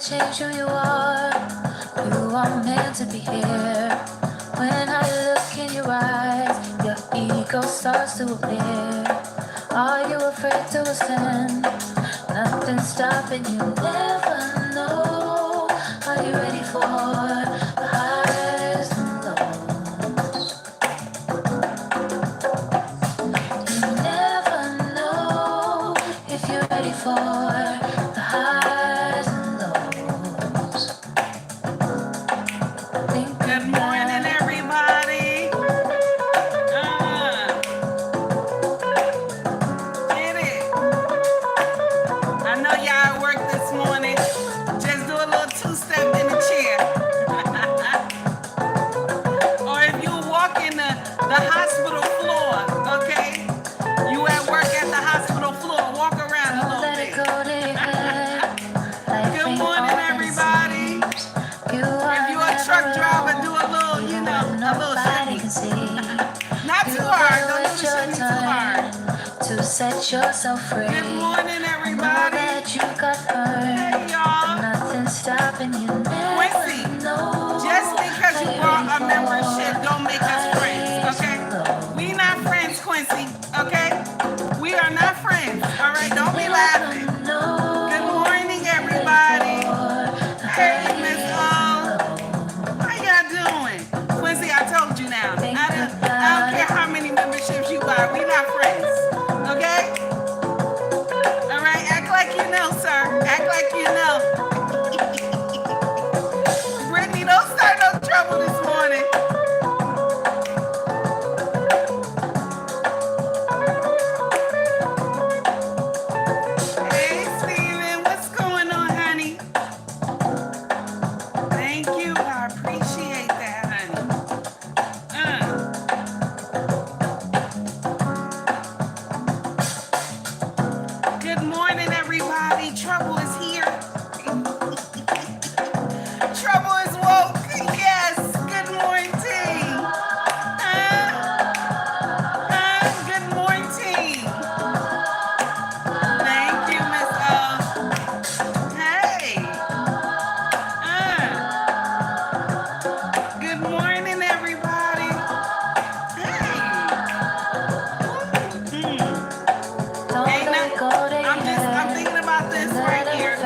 change who you are. You are meant to be here. When I look in your eyes, your ego starts to appear. Are you afraid to ascend? Nothing's stopping you. Never know. Are you ready for the highs and lows? You never know if you're ready for the highs and lows. Good morning, everybody. Get it. I know y'all at work this morning. Just do a little two-step in the chair. Or if you walk in the hospital floor, okay? You at work at the hospital floor, walk around a little bit. Good morning, everybody. If you're a truck driver, do a little, a little shimmy. Not too hard, don't do the shimmy too hard. To set yourself free. Good morning, everybody. That you got hurt. Hey, y'all. Nothing's stopping you. Quincy, just because you bought a membership don't make us friends, okay? We not friends, Quincy, okay? We are not friends, all right? Don't be laughing. Good morning, everybody. Hey, Miss O. How y'all doing? Quincy, I told you now. I don't care how many memberships you buy. We not friends, okay? All right, act like you know, sir. Act like you know. Brittany, don't start no trouble this morning. Hey, Steven, what's going on, honey? Thank you. I appreciate that, honey. Good morning, everybody. Trouble is here. Trouble is woke. Yes. Good morning. Good morning. Thank you, Miss O. Hey. Good morning, everybody. Hey. I'm thinking about this right here.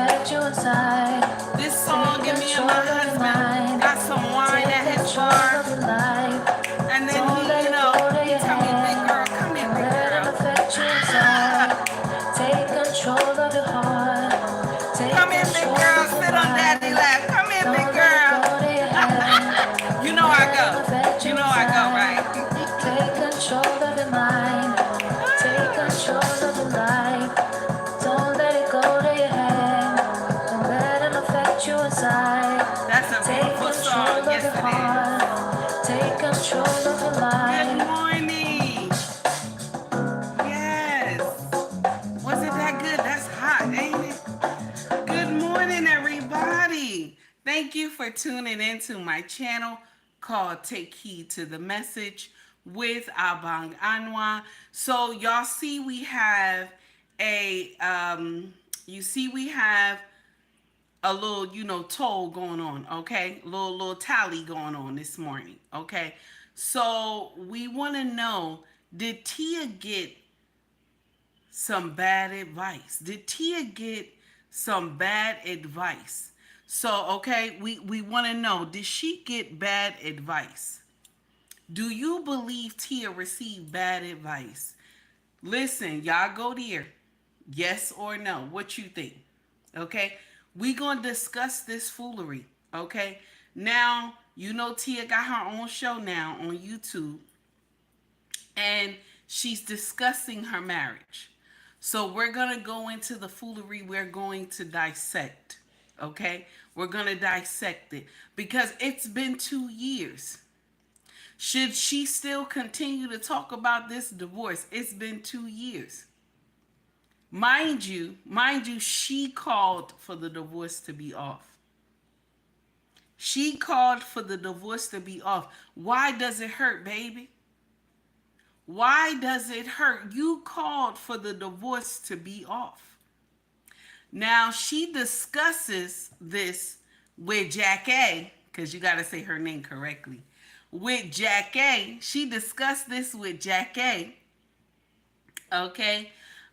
This song, Give Me and My Husband, got some wine at his bar. And then he tell me, big girl, come here, big girl. Take control of your heart. Come here, big girl, sit on daddy lap. Come here, big girl. You know I go. You know I go, right? Take control of your mind. Take control of your life. Don't let it go to your head. Don't let it affect you inside. That's a beautiful song. Yes, it is. Take control of your life. Good morning. Yes. Was it that good? That's hot, ain't it? Good morning, everybody. Thank you for tuning into my channel called Take Heed to the Message with Abang Anwa. So y'all see we have a little, toll going on, okay? Little tally going on this morning, okay? So we want to know, did Tia get some bad advice? Did Tia get some bad advice? So, okay, we want to know, did she get bad advice? Do you believe Tia received bad advice? Listen, y'all go there. Yes or no? What you think? Okay? We gonna discuss this foolery. Okay? Now, Tia got her own show now on YouTube. And she's discussing her marriage. So we're gonna go into the foolery. We're going to dissect. Okay? We're gonna dissect it. Because it's been 2 years. Should she still continue to talk about this divorce? It's been 2 years. Mind you, she called for the divorce to be off. She called for the divorce to be off. Why does it hurt, baby? Why does it hurt? You called for the divorce to be off. Now she discusses this with Jackée, because you got to say her name correctly. With Jackée, she discussed this with Jackée, okay,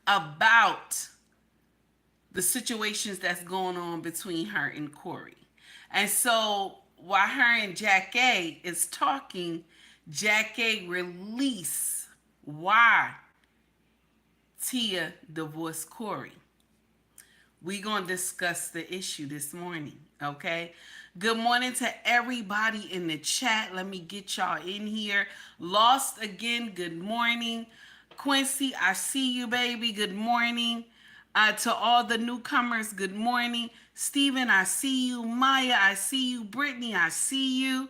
about the situations that's going on between her and Corey. And so while her and Jackée is talking, Jackée release why Tia divorced Corey. We gonna discuss the issue this morning, okay? Good morning to everybody in the chat. Let me get y'all in here. Lost again, good morning. Quincy, I see you, baby. Good morning. To all the newcomers, good morning. Steven, I see you. Maya, I see you. Brittany, I see you.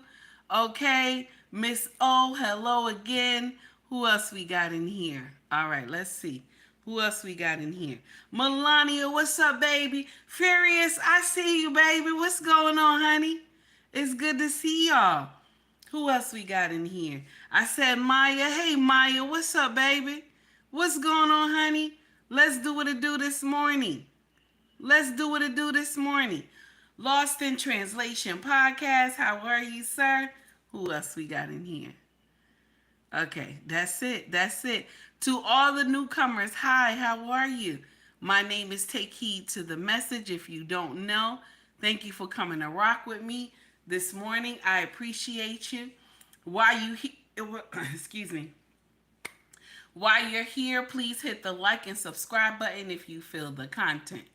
Okay. Miss O, hello again. Who else we got in here? All right, let's see. Who else we got in here? Melania, what's up, baby? Furious, I see you, baby. What's going on, honey? It's good to see y'all. Who else we got in here? I said Maya. Hey, Maya, what's up, baby? What's going on, honey? Let's do what it do this morning. Let's do what it do this morning. Lost in Translation podcast. How are you, sir? Who else we got in here? Okay, that's it. That's it. To all the newcomers, hi, how are you? My name is Take Heed to the Message. If you don't know, thank you for coming to rock with me this morning. I appreciate you. While you excuse me. While you're here, please hit the like and subscribe button if you feel the content.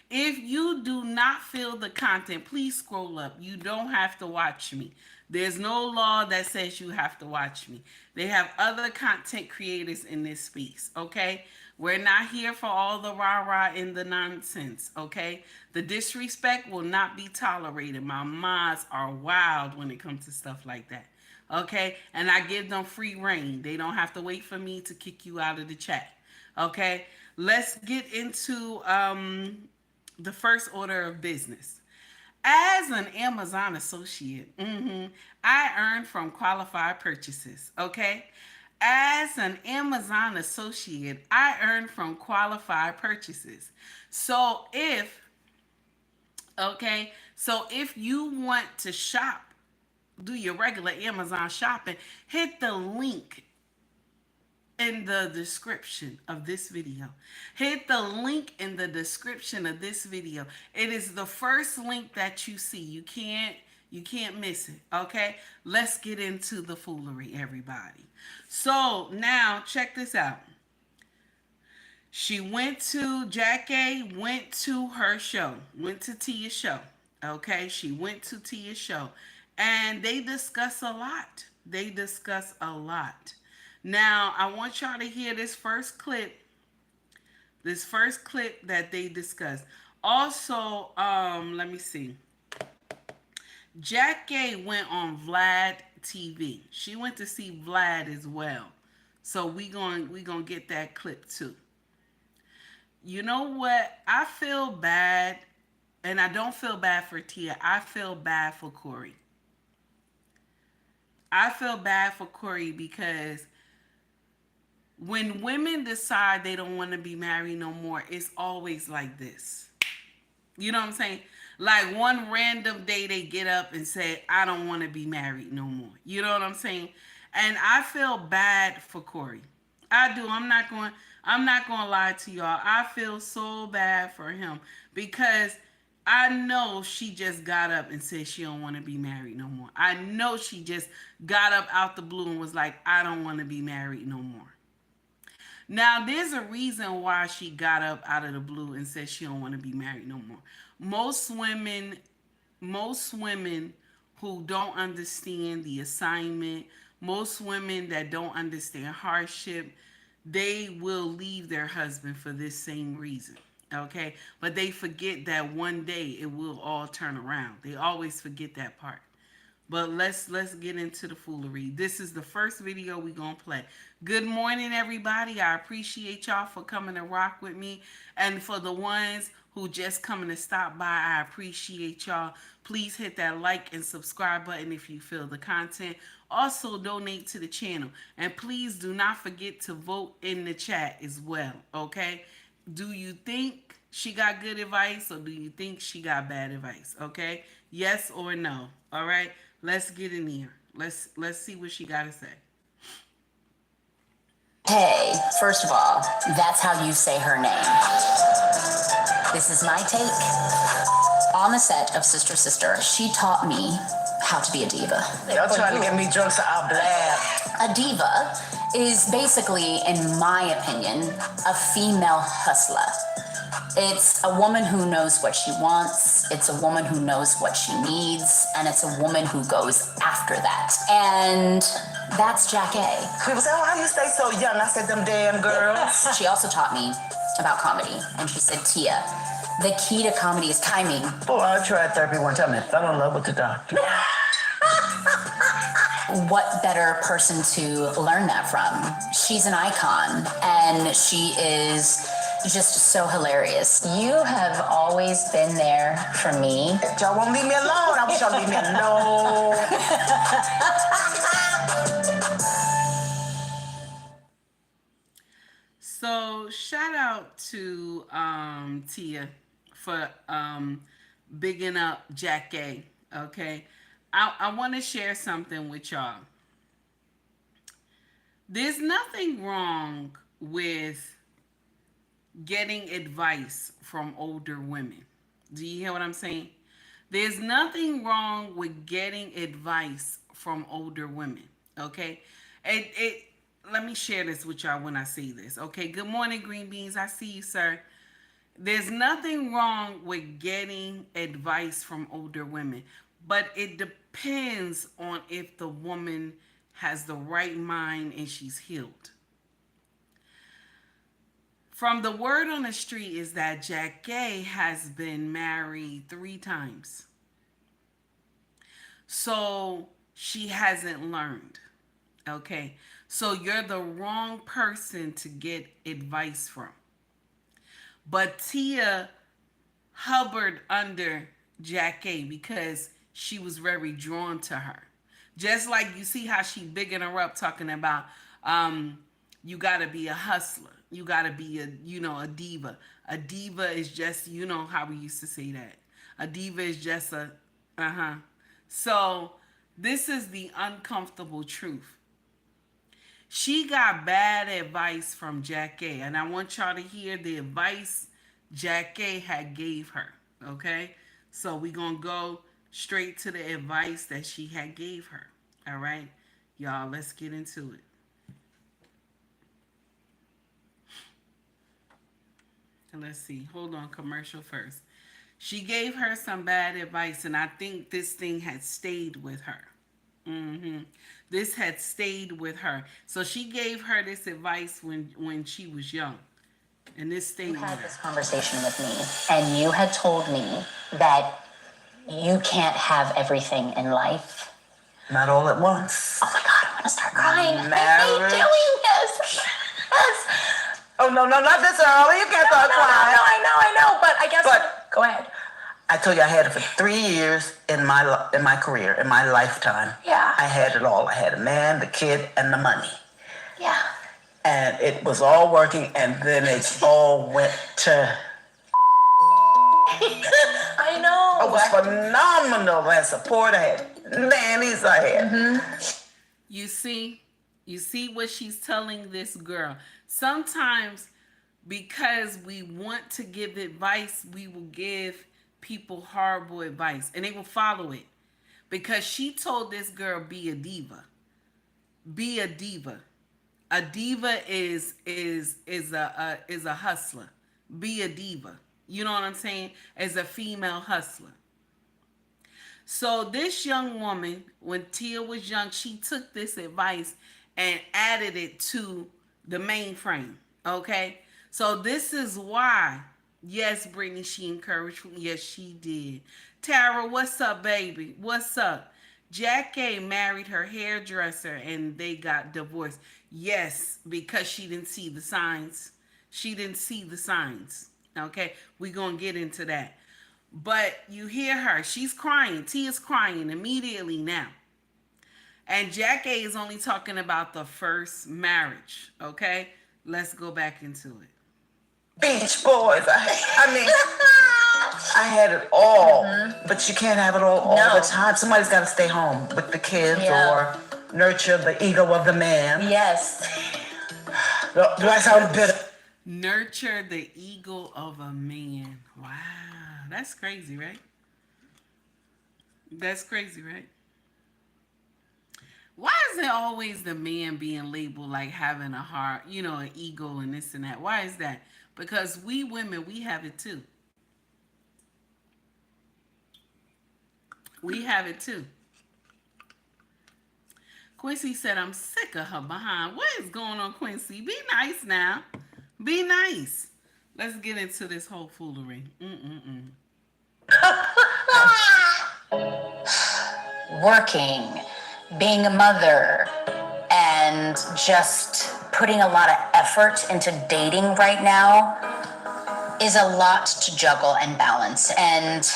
If you do not feel the content, please scroll up. You don't have to watch me. There's no law that says you have to watch me. They have other content creators in this space, okay? We're not here for all the rah-rah and the nonsense, okay? The disrespect will not be tolerated. My mods are wild when it comes to stuff like that. Okay, and I give them free reign. They don't have to wait for me to kick you out of the chat. Okay, let's get into the first order of business. As an Amazon associate, I earn from qualified purchases. Okay, as an Amazon associate, I earn from qualified purchases. So if you want to shop, do your regular Amazon shopping, hit the link in the description of this video. Hit the link in the description of this video. It is the first link that you see. You can't miss it. Okay? Let's get into the foolery, everybody. So now check this out. Jackée went to her show, went to Tia's show. Okay, she went to Tia's show. And they discuss a lot. They discuss a lot. Now, I want y'all to hear this first clip. This first clip that they discussed. Also, let me see. Jackée went on Vlad TV. She went to see Vlad as well. So we gonna get that clip too. You know what? I feel bad, and I don't feel bad for Tia. I feel bad for Corey. I feel bad for Corey because when women decide they don't want to be married no more, it's always like this. You know what I'm saying? Like one random day they get up and say, I don't want to be married no more. You know what I'm saying? And I feel bad for Corey. I do. I'm not going to lie to y'all. I feel so bad for him because I know she just got up and said she don't want to be married no more. I know she just got up out the blue and was like, I don't want to be married no more. Now, there's a reason why she got up out of the blue and said she don't want to be married no more. Most women who don't understand the assignment, most women that don't understand hardship, they will leave their husband for this same reason. Okay? But they forget that one day it will all turn around. They always forget that part. But let's get into the foolery. This is the first video we gonna play. Good morning, everybody. I appreciate y'all for coming to rock with me. And for the ones who just coming to stop by, I appreciate y'all. Please hit that like and subscribe button if you feel the content. Also, donate to the channel. And please do not forget to vote in the chat as well, okay? Do you think she got good advice or do you think she got bad advice? Okay? Yes or no. All right? Let's get in here. Let's see what she got to say. Hey, first of all, that's how you say her name. This is my take. On the set of Sister Sister, she taught me how to be a diva. Y'all trying to get me drunk so I'll blab. A diva is basically, in my opinion, a female hustler. It's a woman who knows what she wants, it's a woman who knows what she needs, and it's a woman who goes after that. And that's Jackée. People say, oh, how you stay so young? I said, them damn girls. She also taught me about comedy, and she said, Tia, the key to comedy is timing. Oh, I tried therapy one time and fell in love with the doctor. What better person to learn that from? She's an icon, and she is just so hilarious. You have always been there for me. Y'all won't leave me alone. I wish y'all leave me alone. So shout out to Tia for bigging up Jackée. Okay, I want to share something with y'all. There's nothing wrong with getting advice from older women. Do you hear what I'm saying? There's nothing wrong with getting advice from older women. Okay, it let me share this with y'all when I see this. Okay, good morning, Green Beans. I see you, sir. There's nothing wrong with getting advice from older women, but it depends on if the woman has the right mind and she's healed. From the word on the street is that Jackée has been married 3 times. So she hasn't learned. Okay. So you're the wrong person to get advice from. But Tia hovered under Jackée because she was very drawn to her. Just like you see how she bigging her up talking about you got to be a hustler. You got to be a diva. A diva is just, how we used to say that. A diva is just a So this is the uncomfortable truth. She got bad advice from Jackée, and I want y'all to hear the advice Jackée had gave her, okay? So we're going to go straight to the advice that she had gave her, all right? Y'all, let's get into it. And let's see. Hold on, commercial first. She gave her some bad advice, and I think this thing had stayed with her. This had stayed with her. So she gave her this advice when she was young. And this stayed with her. You had this conversation with me, and you had told me that you can't have everything in life. Not all at once. Oh my God, I want to start crying. Marriage. I hate doing this. Yes. Oh, no, not this early. You can't start crying. No, I know, but I guess... Go ahead. I told you I had it for 3 years in my career, in my lifetime. Yeah. I had it all. I had a man, the kid, and the money. Yeah. And it was all working, and then it all went to... I know. It was phenomenal. I had support. I had nannies. I had... You see what she's telling this girl. Sometimes because we want to give advice, we will give people horrible advice and they will follow it. Because she told this girl, be a diva. Be a diva. A diva is a hustler. Be a diva. You know what I'm saying? As a female hustler. So this young woman, when Tia was young, she took this advice and added it to the mainframe. Okay? So this is why, yes, Brittany, she encouraged me. Yes, she did. Tara, what's up, baby? What's up? Jackée married her hairdresser and they got divorced. Yes, because she didn't see the signs. She didn't see the signs. Okay? We're going to get into that. But you hear her. She's crying. Tia's crying immediately now. And Jackée is only talking about the first marriage. Okay? Let's go back into it. Beach Boys. I mean, I had it all, but you can't have it all the time. Somebody's got to stay home with the kids or nurture the ego of the man. Yes. Do I sound bitter? Nurture the ego of a man. Wow. That's crazy, right? That's crazy, right? Why is it always the man being labeled like having a heart, an ego and this and that? Why is that? Because we women, we have it too. We have it too. Quincy said, I'm sick of her behind. What is going on, Quincy? Be nice now. Be nice. Let's get into this whole foolery. Working, being a mother, and just putting a lot of effort into dating right now is a lot to juggle and balance. And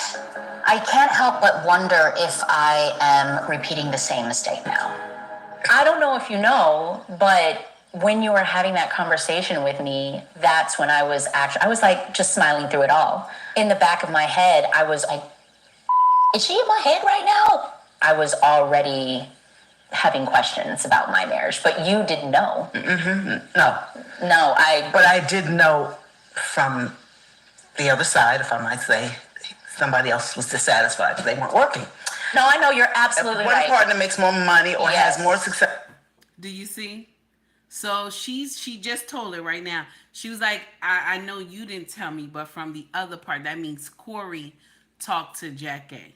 I can't help but wonder if I am repeating the same mistake now. I don't know if you know, but when you were having that conversation with me, that's when I was like just smiling through it all. In the back of my head, I was like, is she in my head right now? I was already having questions about my marriage, but you didn't know. No. No, But I did know from the other side, if I might say, somebody else was dissatisfied because they weren't working. No, I know you're absolutely One right. partner makes more money or Yes. has more success. Do you see? So she just told it right now. She was like, I know you didn't tell me, but from the other part, that means Corey talked to Jackée.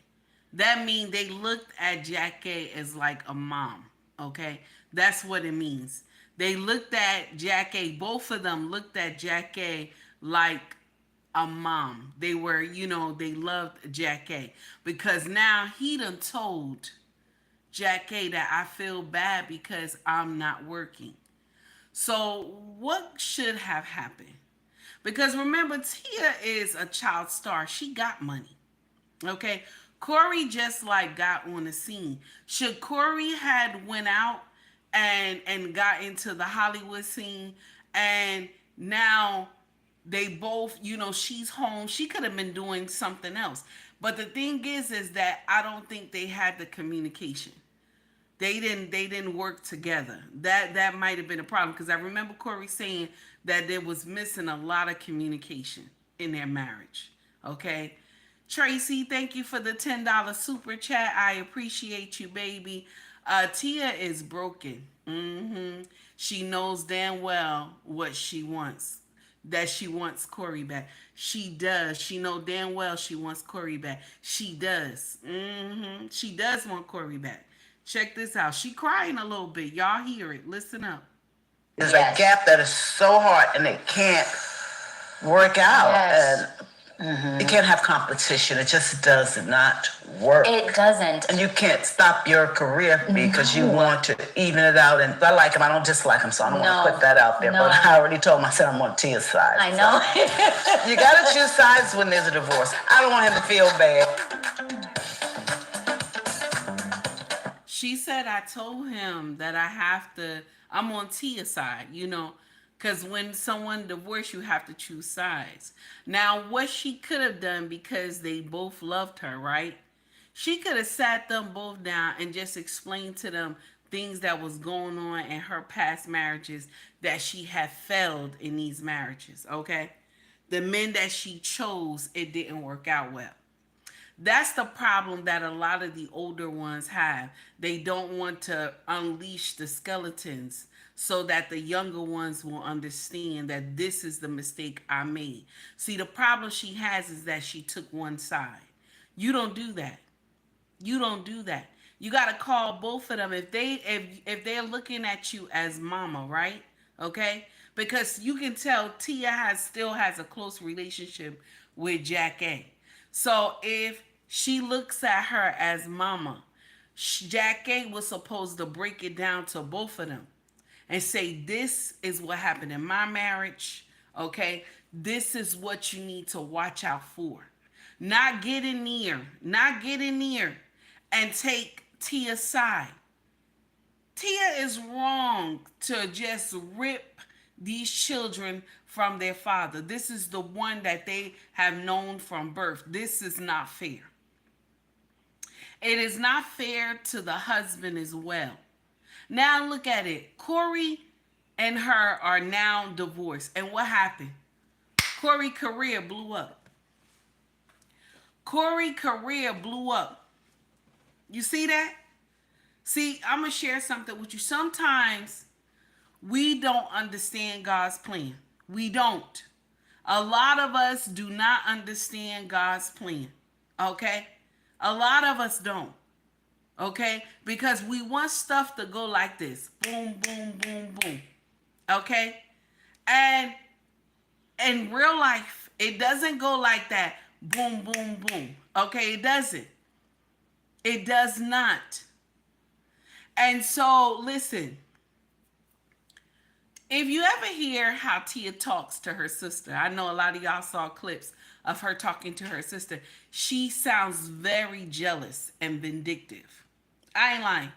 That means they looked at Jackée as like a mom. Okay? That's what it means. They looked at Jackée, both of them looked at Jackée like a mom. They were, they loved Jackée. Because now he done told Jackée that I feel bad because I'm not working. So what should have happened? Because remember, Tia is a child star. She got money. Okay? Corey just like got on the scene. Should Corey had went out and got into the Hollywood scene, and now they both, she's home. She could have been doing something else. But the thing is that I don't think they had the communication. They didn't work together. That might have been a problem, because I remember Corey saying that there was missing a lot of communication in their marriage. Okay? Tracy, thank you for the $10 super chat. I appreciate you, baby. Tia is broken. She knows damn well what she wants. That she wants Corey back. She does. She know damn well she wants Corey back. She does. She does want Corey back. Check this out. She crying a little bit. Y'all hear it. Listen up. There's a gap that is so hard and it can't work out. Yes. And you can't have competition. It just does not work. It doesn't. And you can't stop your career because you want to even it out. And I like him. I don't dislike him, so I don't want to put that out there. No. But I already told myself I'm on Tia's side. I know. So. You got to choose sides when there's a divorce. I don't want him to feel bad. She said, I told him that I'm on Tia's side, because when someone divorces, you have to choose sides. Now, what she could have done, because they both loved her, right? She could have sat them both down and just explained to them things that was going on in her past marriages, that she had failed in these marriages, okay? The men that she chose, it didn't work out well. That's the problem that a lot of the older ones have. They don't want to unleash the skeletons so that the younger ones will understand that this is the mistake I made. See, the problem she has is that she took one side. You don't do that. You don't do that. You got to call both of them if they're looking at you as mama, right? Okay? Because you can tell Tia still has a close relationship with Jackée. So if she looks at her as mama, Jackée was supposed to break it down to both of them and say, this is what happened in my marriage, okay? This is what you need to watch out for. Not get in near and take Tia's side. Tia is wrong to just rip these children from their father. This is the one that they have known from birth. This is not fair. It is not fair to the husband as well. Now look at it. Corey and her are now divorced. And what happened? Corey's career blew up. Corey's career blew up. You see that? See, I'm going to share something with you. Sometimes we don't understand God's plan. We don't. A lot of us do not understand God's plan. Okay? A lot of us don't. Okay? Because we want stuff to go like this. Boom, boom, boom, boom. Okay? And in real life, it doesn't go like that. Boom, boom, boom. Okay? It doesn't. It does not. And so, listen. If you ever hear how Tia talks to her sister, I know a lot of y'all saw clips of her talking to her sister. She sounds very jealous and vindictive. I ain't lying.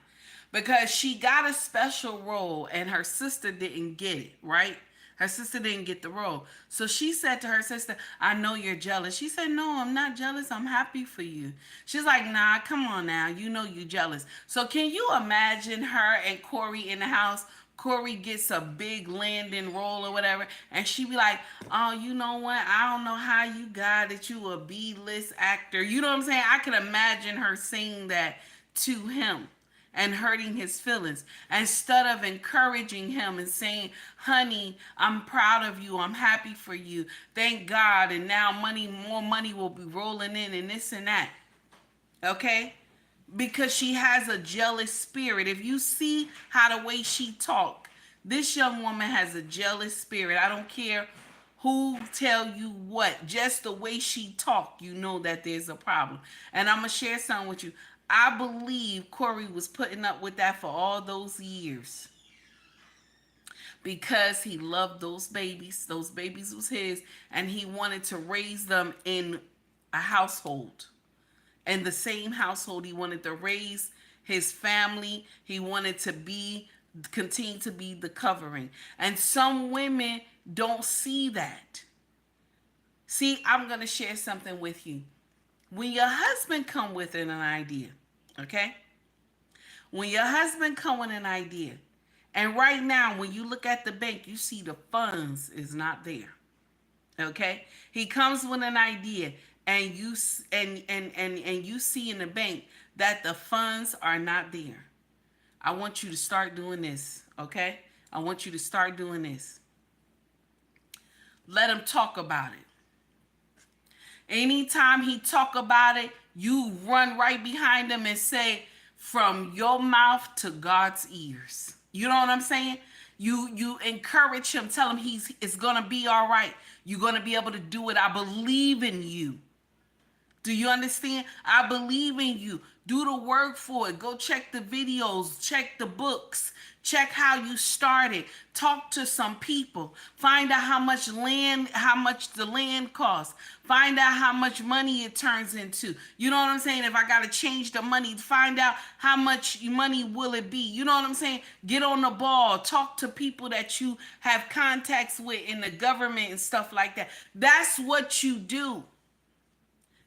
Because she got a special role and her sister didn't get it, right? Her sister didn't get the role. So she said to her sister, I know you're jealous. She said, no, I'm not jealous. I'm happy for you. She's like, nah, come on now. You know you're jealous. So can you imagine her and Corey in the house? Corey gets a big landing role or whatever, and she be like, oh, you know what? I don't know how you got it. You a B-list actor. You know what I'm saying? I can imagine her saying that to him and hurting his feelings instead of encouraging him and saying, honey, I'm proud of you. I'm happy for you. Thank God. And now more money will be rolling in and this and that. Okay? Because she has a jealous spirit. If you see how the way she talk, this young woman has a jealous spirit. I don't care who tell you what. Just the way she talk, you know that there's a problem. And I'm going to share something with you. I believe Corey was putting up with that for all those years. Because he loved those babies. Those babies was his. And he wanted to raise them in a household. In the same household, he wanted to raise his family. He wanted to continue to be the covering. And some women don't see that. See, I'm going to share something with you. When your husband come with an idea, okay? When your husband come with an idea, and right now, when you look at the bank, you see the funds is not there, okay? He comes with an idea. And you see in the bank that the funds are not there. I want you to start doing this, okay? I want you to start doing this. Let him talk about it. Anytime he talk about it, you run right behind him and say, from your mouth to God's ears. You know what I'm saying? You encourage him, tell him it's gonna be all right. You're gonna be able to do it. I believe in you. Do you understand? I believe in you. Do the work for it. Go check the videos. Check the books. Check how you started. Talk to some people. Find out how much the land costs. Find out how much money it turns into. You know what I'm saying? If I got to change the money, find out how much money will it be. You know what I'm saying? Get on the ball. Talk to people that you have contacts with in the government and stuff like that. That's what you do.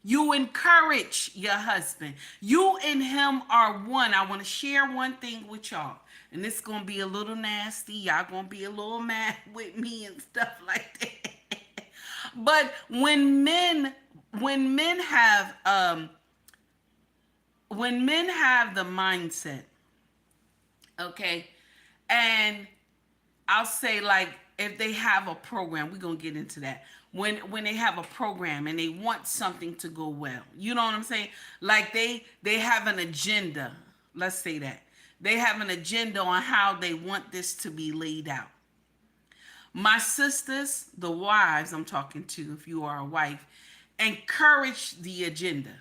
You encourage your husband. You and him are one. I want to share one thing with y'all. And this is going to be a little nasty. Y'all going to be a little mad with me and stuff like that. But when men have the mindset, okay, and I'll say like if they have a program, we're going to get into that. When they have a program and they want something to go well. You know what I'm saying? Like they have an agenda. Let's say that. They have an agenda on how they want this to be laid out. My sisters, the wives I'm talking to, if you are a wife, encourage the agenda.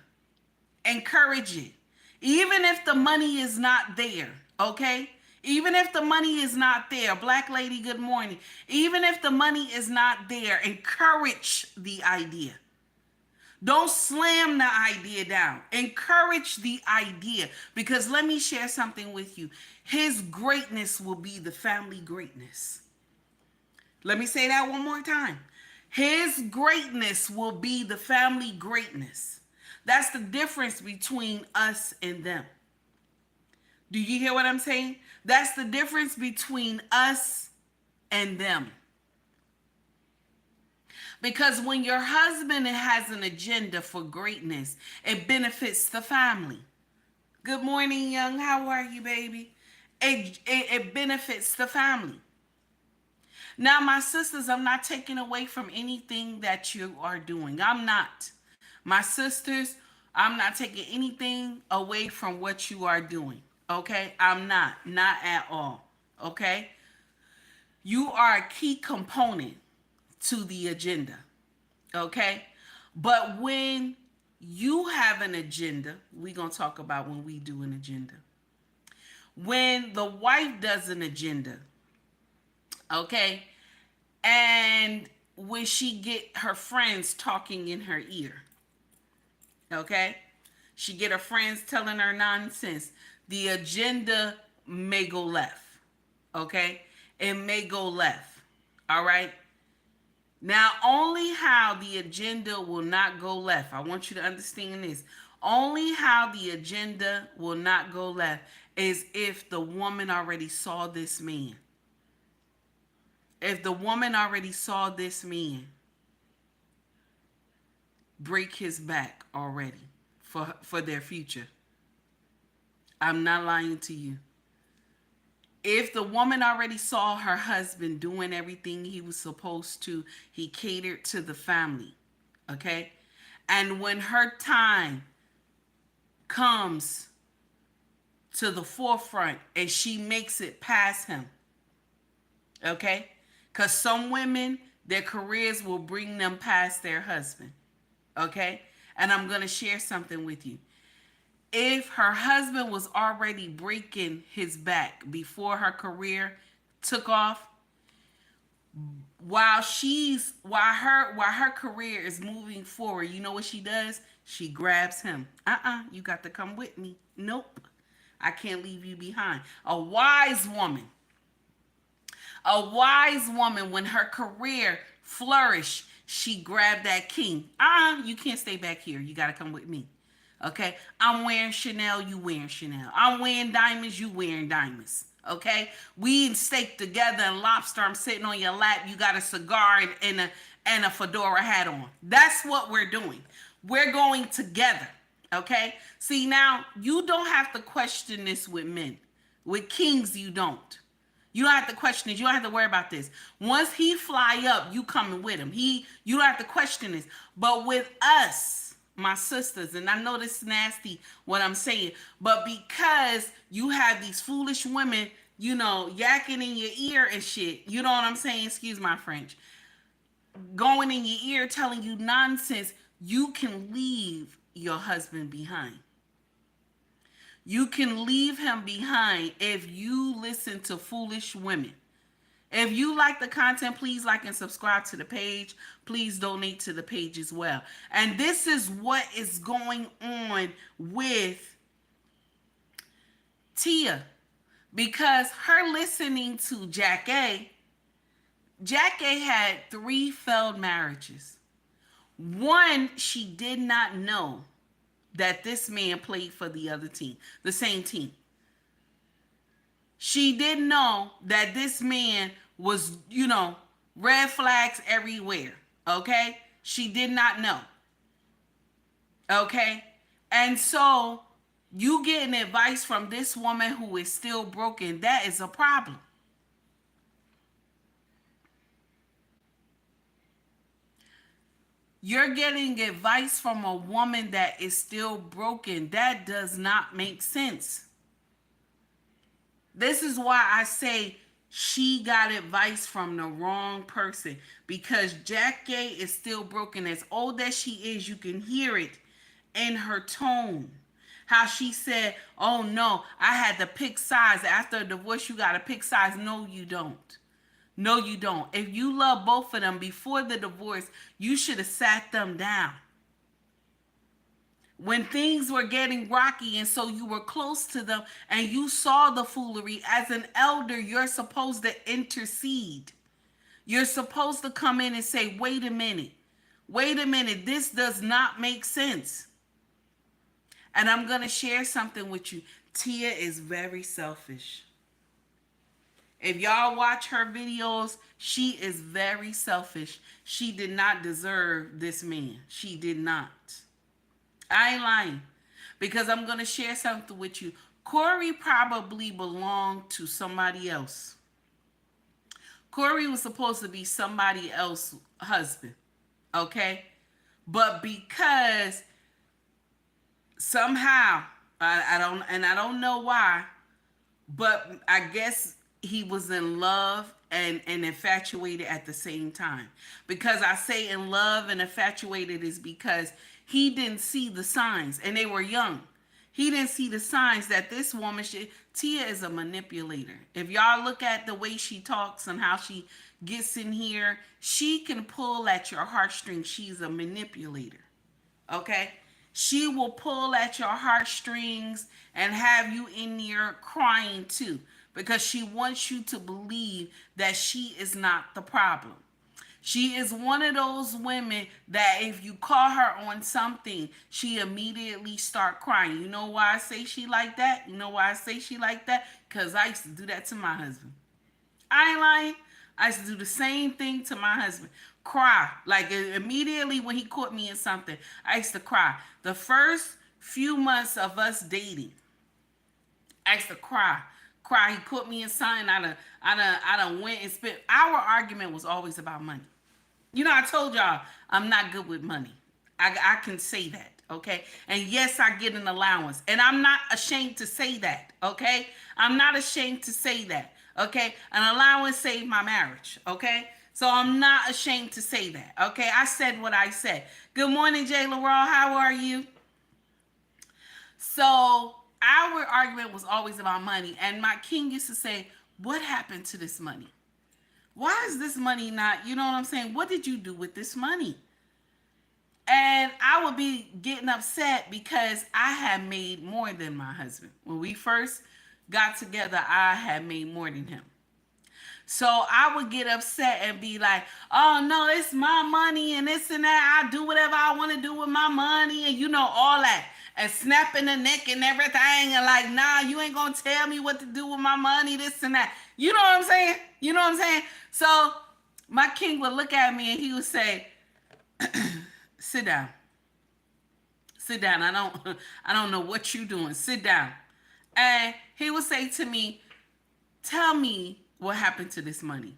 Encourage it. Even if the money is not there, okay? Even if the money is not there, black lady, good morning. Even if the money is not there, encourage the idea. Don't slam the idea down. Encourage the idea. Because let me share something with you. His greatness will be the family greatness. Let me say that one more time. His greatness will be the family greatness. That's the difference between us and them. Do you hear what I'm saying? That's the difference between us and them. Because when your husband has an agenda for greatness, it benefits the family. Good morning, young. How are you, baby? It benefits the family. Now, my sisters, I'm not taking away from anything that you are doing. I'm not. My sisters, I'm not taking anything away from what you are doing. Okay? I'm not. Not at all. Okay? You are a key component to the agenda. Okay? But when you have an agenda, we're going to talk about when we do an agenda. When the wife does an agenda, okay, and when she get her friends talking in her ear, okay, she get her friends telling her nonsense, the agenda may go left, okay, it may go left, all right. Now, only how the agenda will not go left, I want you to understand this, only how the agenda will not go left is if the woman already saw this man. If the woman already saw this man break his back already for their future. I'm not lying to you. If the woman already saw her husband doing everything he was supposed to, he catered to the family, okay? And when her time comes to the forefront and she makes it past him, okay? Because some women, their careers will bring them past their husband, okay? And I'm going to share something with you. If her husband was already breaking his back before her career took off, while her career is moving forward, you know what she does? She grabs him. You got to come with me. Nope. I can't leave you behind. A wise woman, when her career flourished, she grabbed that king. You can't stay back here. You got to come with me. Okay? I'm wearing Chanel, you wearing Chanel. I'm wearing diamonds, you wearing diamonds. Okay? We eating steak together and lobster. I'm sitting on your lap. You got a cigar and a fedora hat on. That's what we're doing. We're going together. Okay? See, now, you don't have to question this with men. With kings, you don't. You don't have to question this. You don't have to worry about this. Once he fly up, you coming with him. You don't have to question this. But with us, my sisters, and I know this is nasty what I'm saying, but because you have these foolish women, you know, yakking in your ear and shit, you know what I'm saying? Excuse my French. Going in your ear telling you nonsense, you can leave your husband behind. You can leave him behind if you listen to foolish women. If you like the content, please like and subscribe to the page. Please donate to the page as well. And this is what is going on with Tia. Because her listening to Jackée had 3 failed marriages. One, she did not know that this man played for the other team, the same team. She didn't know that this man was, you know, red flags everywhere, okay? She did not know, okay? And so you getting advice from this woman who is still broken, that is a problem. You're getting advice from a woman that is still broken. That does not make sense. This is why I say she got advice from the wrong person, because Jackée is still broken. As old as she is, you can hear it in her tone. How she said, oh no, I had to pick sides. After a divorce, you got to pick sides. No, you don't. No, you don't. If you love both of them before the divorce, you should have sat them down. When things were getting rocky and so you were close to them and you saw the foolery, as an elder, you're supposed to intercede. You're supposed to come in and say, wait a minute. Wait a minute. This does not make sense. And I'm going to share something with you. Tia is very selfish. If y'all watch her videos, she is very selfish. She did not deserve this man. She did not. I ain't lying. Because I'm going to share something with you. Corey probably belonged to somebody else. Corey was supposed to be somebody else's husband. Okay? But because somehow, I don't know why, but I guess he was in love and infatuated at the same time. Because I say in love and infatuated is because he didn't see the signs, and they were young. He didn't see the signs that this woman Tia is a manipulator. If y'all look at the way she talks and how she gets in here, she can pull at your heartstrings. She's a manipulator. Okay? She will pull at your heartstrings and have you in there crying too, because she wants you to believe that she is not the problem. She is one of those women that if you call her on something, she immediately start crying. You know why I say she like that? You know why I say she like that? Because I used to do that to my husband. I ain't lying. I used to do the same thing to my husband. Cry. Like immediately when he caught me in something, I used to cry. The first few months of us dating, I used to cry. He caught me in something. I done went and spent. Our argument was always about money. You know, I told y'all I'm not good with money. I can say that, okay? And yes, I get an allowance. And I'm not ashamed to say that, okay? I'm not ashamed to say that, okay? An allowance saved my marriage, okay? So I'm not ashamed to say that, okay? I said what I said. Good morning, Jay Laurel. How are you? So our argument was always about money. And my king used to say, what happened to this money? Why is this money not, you know what I'm saying? What did you do with this money? And I would be getting upset because I had made more than my husband. When we first got together, I had made more than him. So I would get upset and be like, oh no, it's my money and this and that. I do whatever I want to do with my money and you know, all that. And snapping the neck and everything and like, nah, you ain't gonna tell me what to do with my money, this and that. You know what I'm saying? You know what I'm saying? So my king would look at me and he would say, sit down. Sit down. I don't know what you're doing. Sit down. And he would say to me, tell me what happened to this money.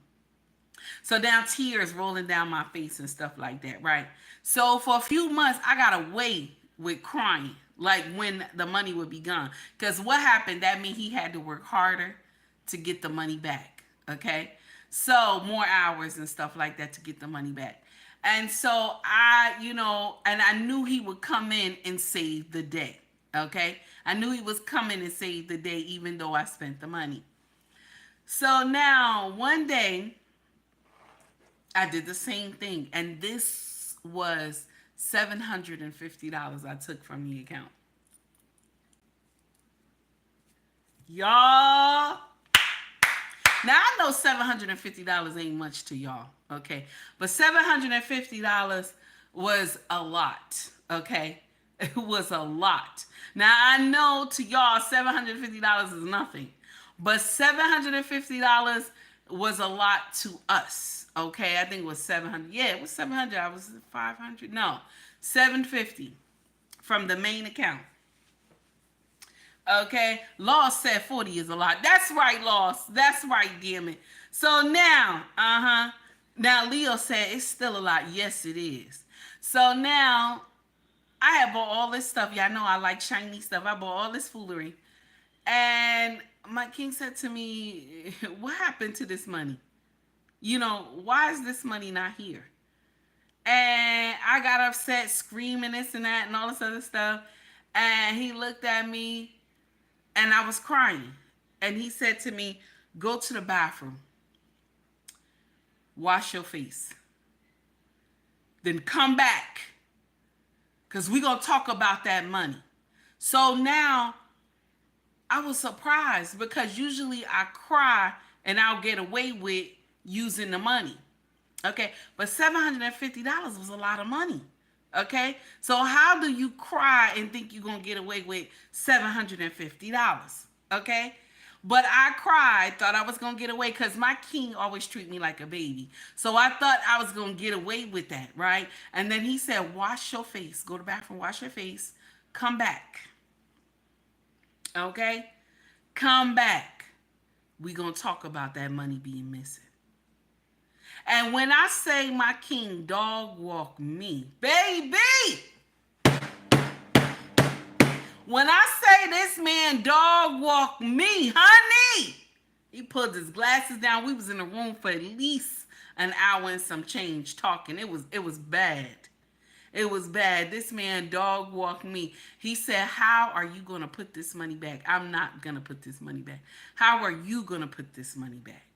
So now tears rolling down my face and stuff like that, right? So for a few months, I got away with crying, like when the money would be gone. Because what happened, that means he had to work harder to get the money back, okay? So more hours and stuff like that to get the money back. And so I, you know, and I knew he would come in and save the day, okay? I knew he was coming and save the day even though I spent the money. So now one day I did the same thing, and this was $750 I took from the account. Y'all, now I know $750 ain't much to y'all, okay? But $750 was a lot, okay? It was a lot. Now I know to y'all $750 is nothing, but $750 was a lot to us, okay? I think it was 700. Yeah, it was 700. I was 500. No, 750 from the main account. Okay, Loss said 40 is a lot. That's right, Loss. That's right, damn it. So now, now Leo said it's still a lot. Yes, it is. So now I have bought all this stuff. Y'all know I like shiny stuff. I bought all this foolery. And my king said to me, what happened to this money? You know, why is this money not here? And I got upset, screaming this and that and all this other stuff. And he looked at me and I was crying. And he said to me, go to the bathroom. Wash your face. Then come back. Because we're going to talk about that money. So now I was surprised because usually I cry and I'll get away with using the money. Okay, but $750 was a lot of money. Okay, so how do you cry and think you're gonna get away with $750? Okay, but I cried, thought I was gonna get away because my king always treat me like a baby. So I thought I was gonna get away with that, right? And then he said, "Wash your face. Go to the bathroom, wash your face, come back." Okay, come back. We gonna talk about that money being missing. And when I say my king dog walk me, baby, when I say this man dog walk me, honey, he pulled his glasses down. We was in the room for at least an hour and some change talking. It was bad. It was bad. This man dog walked me. He said, "How are you going to put this money back?" I'm not going to put this money back. "How are you going to put this money back?"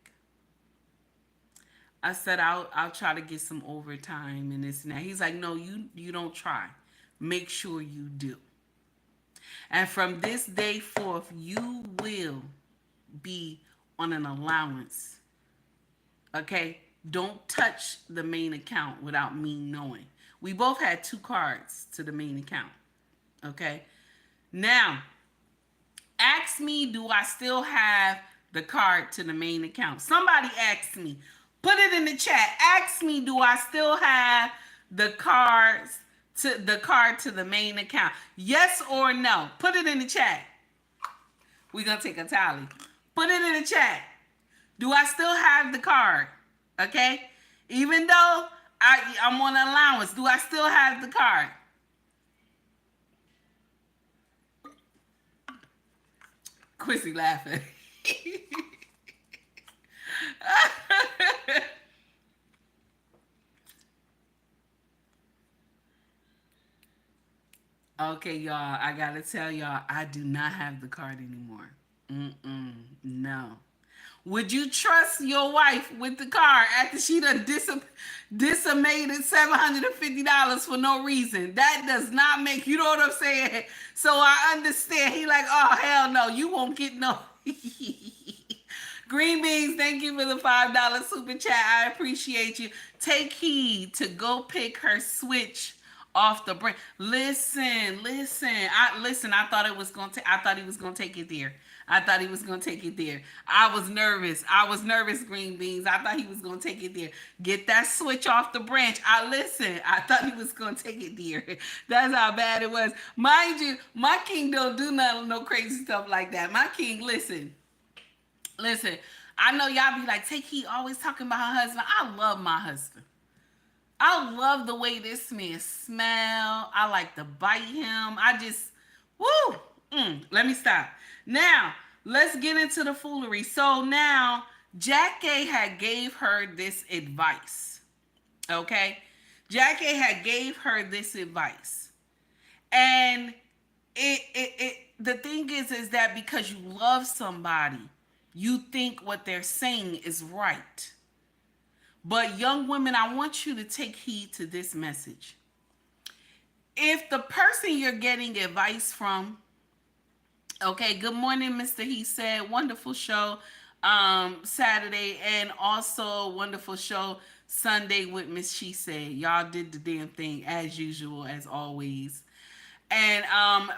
I said, I'll try to get some overtime and this and that. He's like, "No, you don't try. Make sure you do. And from this day forth, you will be on an allowance. Okay? Don't touch the main account without me knowing." We both had 2 cards to the main account. Okay? Now, ask me, do I still have the card to the main account? Somebody asked me. Put it in the chat. Ask me, do I still have the card to the main account? Yes or no? Put it in the chat. We're gonna take a tally. Put it in the chat. Do I still have the card? Okay? Even though I'm on allowance, do I still have the card? Quissy laughing. Okay, y'all, I gotta tell y'all, I do not have the card anymore. No. Would you trust your wife with the car after she done decimated $750 for no reason? That does not make, you know what I'm saying? So I understand. He like, "Oh, hell no, you won't get no." Green Beans, thank you for the $5 super chat. I appreciate you. Take heed to go pick her switch off the brand. Listen. I thought he was gonna take it there. I was nervous, Green Beans. I thought he was gonna take it there. Get that switch off the branch. I thought he was gonna take it there. That's how bad it was. Mind you, my king don't do no crazy stuff like that. My king, listen. I know y'all be like, Take Heat always talking about her husband. I love my husband. I love the way this man smell. I like to bite him. I just, woo. Let me stop. Now, let's get into the foolery. So now, Jackée had gave her this advice. Okay? Jackée had gave her this advice. And the thing is that because you love somebody, you think what they're saying is right. But young women, I want you to take heed to this message. If the person you're getting advice from, okay, good morning, Mr. He said, wonderful show Saturday, and also wonderful show Sunday with Miss She Said. Y'all did the damn thing as usual, as always. And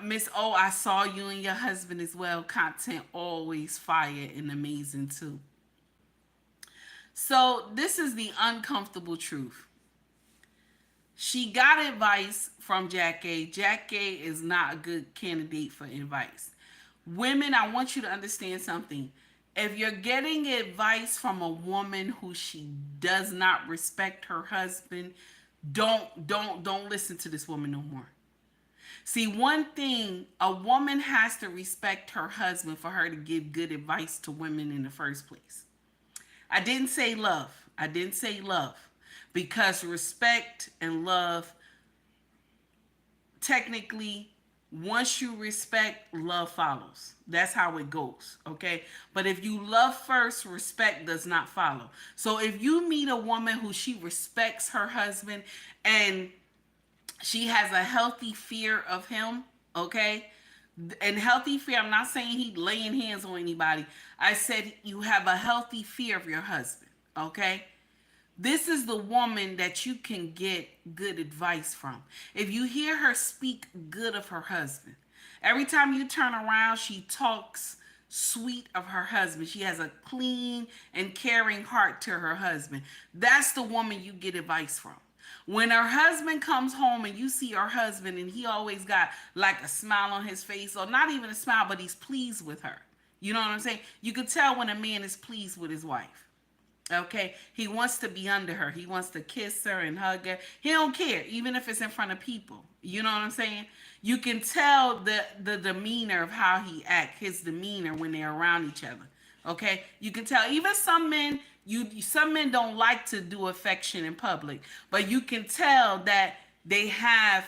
Miss O, I saw you and your husband as well. Content always fire and amazing too. So this is the uncomfortable truth. She got advice from Jackée. Jackée is not a good candidate for advice. Women, I want you to understand something. If you're getting advice from a woman who she does not respect her husband, don't listen to this woman no more. See, one thing, a woman has to respect her husband for her to give good advice to women in the first place. I didn't say love. Because respect and love, technically, once you respect, love follows. That's how it goes, okay? But if you love first, respect does not follow. So if you meet a woman who she respects her husband and she has a healthy fear of him, okay? And healthy fear, I'm not saying he laying hands on anybody. I said you have a healthy fear of your husband, okay? This is the woman that you can get good advice from. If you hear her speak good of her husband, every time you turn around, she talks sweet of her husband. She has a clean and caring heart to her husband. That's the woman you get advice from. When her husband comes home and you see her husband and he always got like a smile on his face, or not even a smile, but he's pleased with her. You know what I'm saying? You can tell when a man is pleased with his wife. Okay, he wants to be under her. He wants to kiss her and hug her. He don't care, even if it's in front of people. You know what I'm saying? You can tell the demeanor of how he acts, his demeanor when they're around each other. Okay, you can tell. Even some men, some men don't like to do affection in public, but you can tell that they have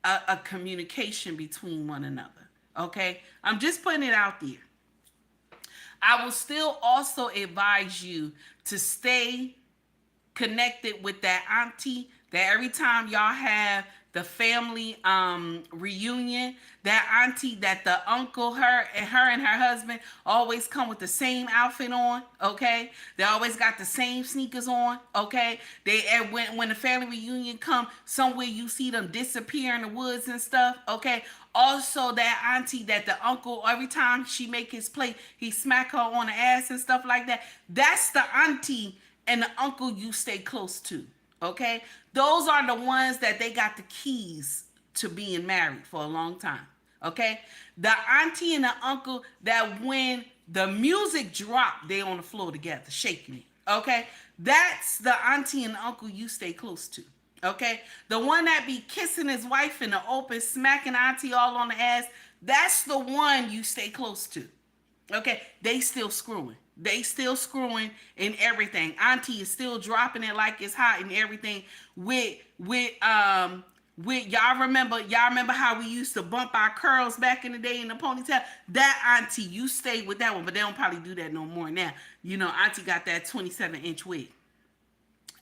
a communication between one another. Okay, I'm just putting it out there. I will still also advise you to stay connected with that auntie, that every time y'all have the family reunion, that auntie, that the uncle, her and her husband always come with the same outfit on, okay? They always got the same sneakers on, okay? They when the family reunion come, somewhere you see them disappear in the woods and stuff, okay? Also, that auntie, that the uncle, every time she make his plate, he smack her on the ass and stuff like that. That's the auntie and the uncle you stay close to, okay? Those are the ones that they got the keys to being married for a long time, okay? The auntie and the uncle that when the music drop, they on the floor together, shaking it, okay? That's the auntie and the uncle you stay close to. Okay, the one that be kissing his wife in the open, smacking auntie all on the ass, that's the one you stay close to. Okay, they still screwing. They still screwing in everything. Auntie is still dropping it like it's hot and everything. With y'all remember how we used to bump our curls back in the day in the ponytail? That auntie, you stay with that one, but they don't probably do that no more now. You know, auntie got that 27-inch wig.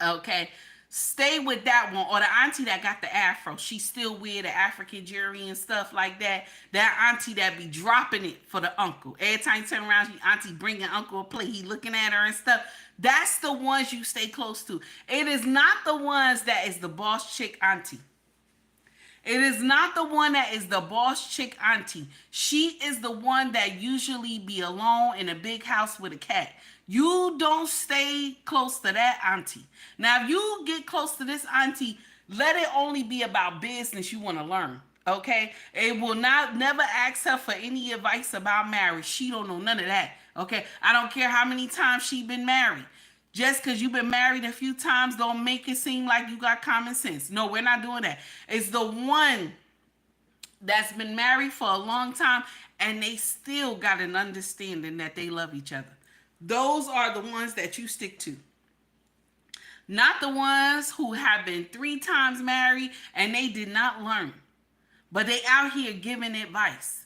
Okay. Stay with that one. Or the auntie that got the afro, she still wear the African jewelry and stuff like that. That auntie that be dropping it for the uncle. Every time you turn around, auntie bringing uncle a plate, he looking at her and stuff. That's the ones you stay close to. It is not the ones that is the boss chick auntie. It is not the one that is the boss chick auntie. She is the one that usually be alone in a big house with a cat. You don't stay close to that auntie. Now, if you get close to this auntie, let it only be about business you want to learn, okay? It will never ask her for any advice about marriage. She don't know none of that, okay? I don't care how many times she been married. Just because you've been married a few times don't make it seem like you got common sense. No, we're not doing that. It's the one that's been married for a long time and they still got an understanding that they love each other. Those are the ones that you stick to. Not the ones who have been 3 times married and they did not learn. But they out here giving advice.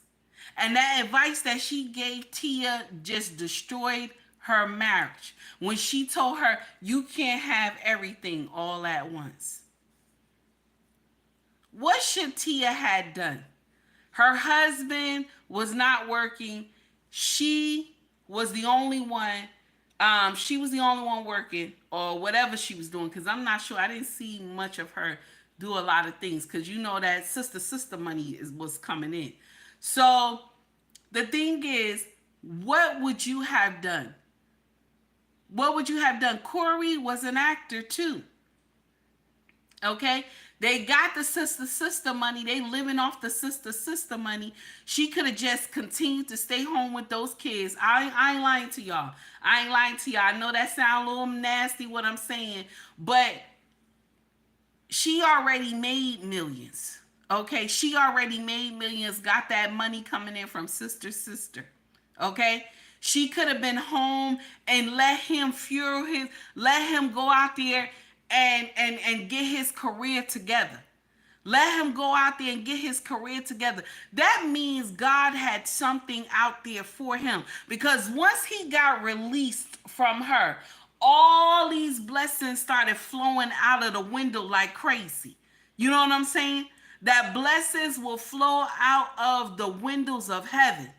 And that advice that she gave Tia just destroyed her marriage. When she told her, you can't have everything all at once. What should Tia had done? Her husband was not working. She was the only one. She was the only one working or whatever she was doing. Because I'm not sure. I didn't see much of her do a lot of things. Because you know that sister money was coming in. So the thing is, what would you have done? What would you have done? Corey was an actor too. Okay? They got the sister money. They living off the sister money. She could have just continued to stay home with those kids. I ain't lying to y'all. I ain't lying to y'all. I know that sounds a little nasty what I'm saying, but she already made millions. Okay? She already made millions, got that money coming in from sister. Okay? She could have been home and let him let him go out there and get his career together. Let him go out there and get his career together. That means God had something out there for him. Because once he got released from her, all these blessings started flowing out of the window like crazy. You know what I'm saying? That blessings will flow out of the windows of heaven.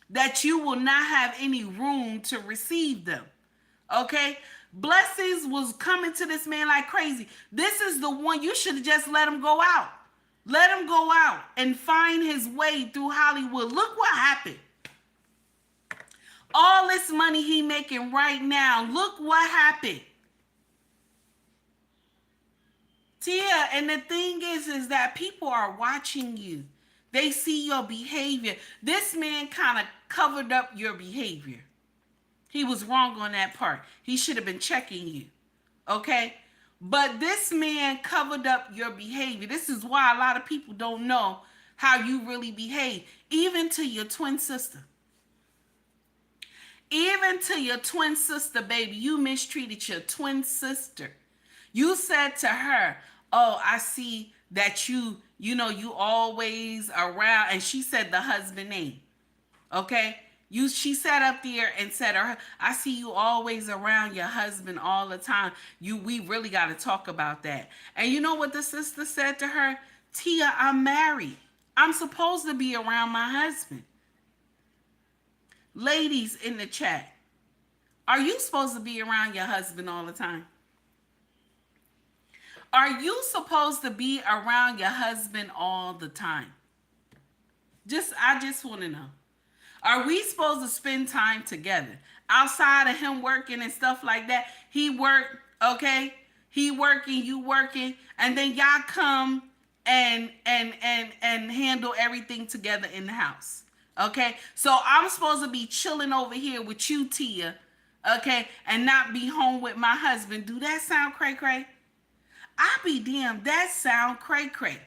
That you will not have any room to receive them. Okay? Blessings was coming to this man like crazy. This is the one you should have just let him go out. Let him go out and find his way through Hollywood. Look what happened. All this money he making right now, look what happened. Tia, and the thing is that people are watching you. They see your behavior. This man kind of covered up your behavior. He was wrong on that part. He should have been checking you. Okay? But this man covered up your behavior. This is why a lot of people don't know how you really behave. Even to your twin sister. Even to your twin sister, baby. You mistreated your twin sister. You said to her, oh, I see that you always around. And she said the husband name. Okay? She sat up there and said, I see you always around your husband all the time. We really got to talk about that. And you know what the sister said to her? Tia, I'm married. I'm supposed to be around my husband. Ladies in the chat, are you supposed to be around your husband all the time? Are you supposed to be around your husband all the time? I just want to know. Are we supposed to spend time together? Outside of him working and stuff like that, he worked, okay? He working, you working, and then y'all come and handle everything together in the house, okay? So I'm supposed to be chilling over here with you, Tia, okay, and not be home with my husband. Do that sound cray-cray? I be damned, that sound cray-cray.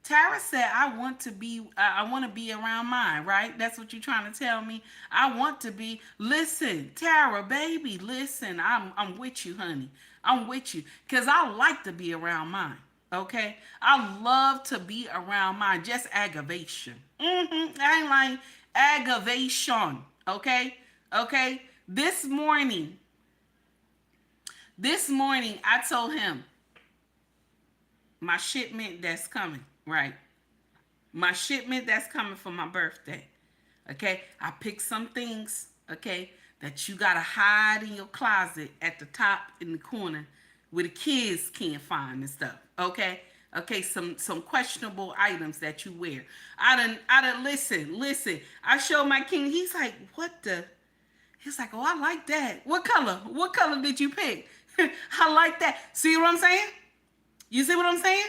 Tara said, I want to be around mine, right? That's what you're trying to tell me. I want to be. Listen, Tara, baby, listen. I'm with you, honey. I'm with you. Because I like to be around mine, okay? I love to be around mine. Just aggravation. I ain't like aggravation, okay? Okay? This morning, I told him, my shipment that's coming. Right. My shipment that's coming for my birthday. Okay. I picked some things, okay, that you got to hide in your closet at the top in the corner where the kids can't find and stuff. Okay. Okay. Some questionable items that you wear. I done listen. I showed my king. He's like, what the? He's like, oh, I like that. What color? What color did you pick? I like that. See what I'm saying? You see what I'm saying?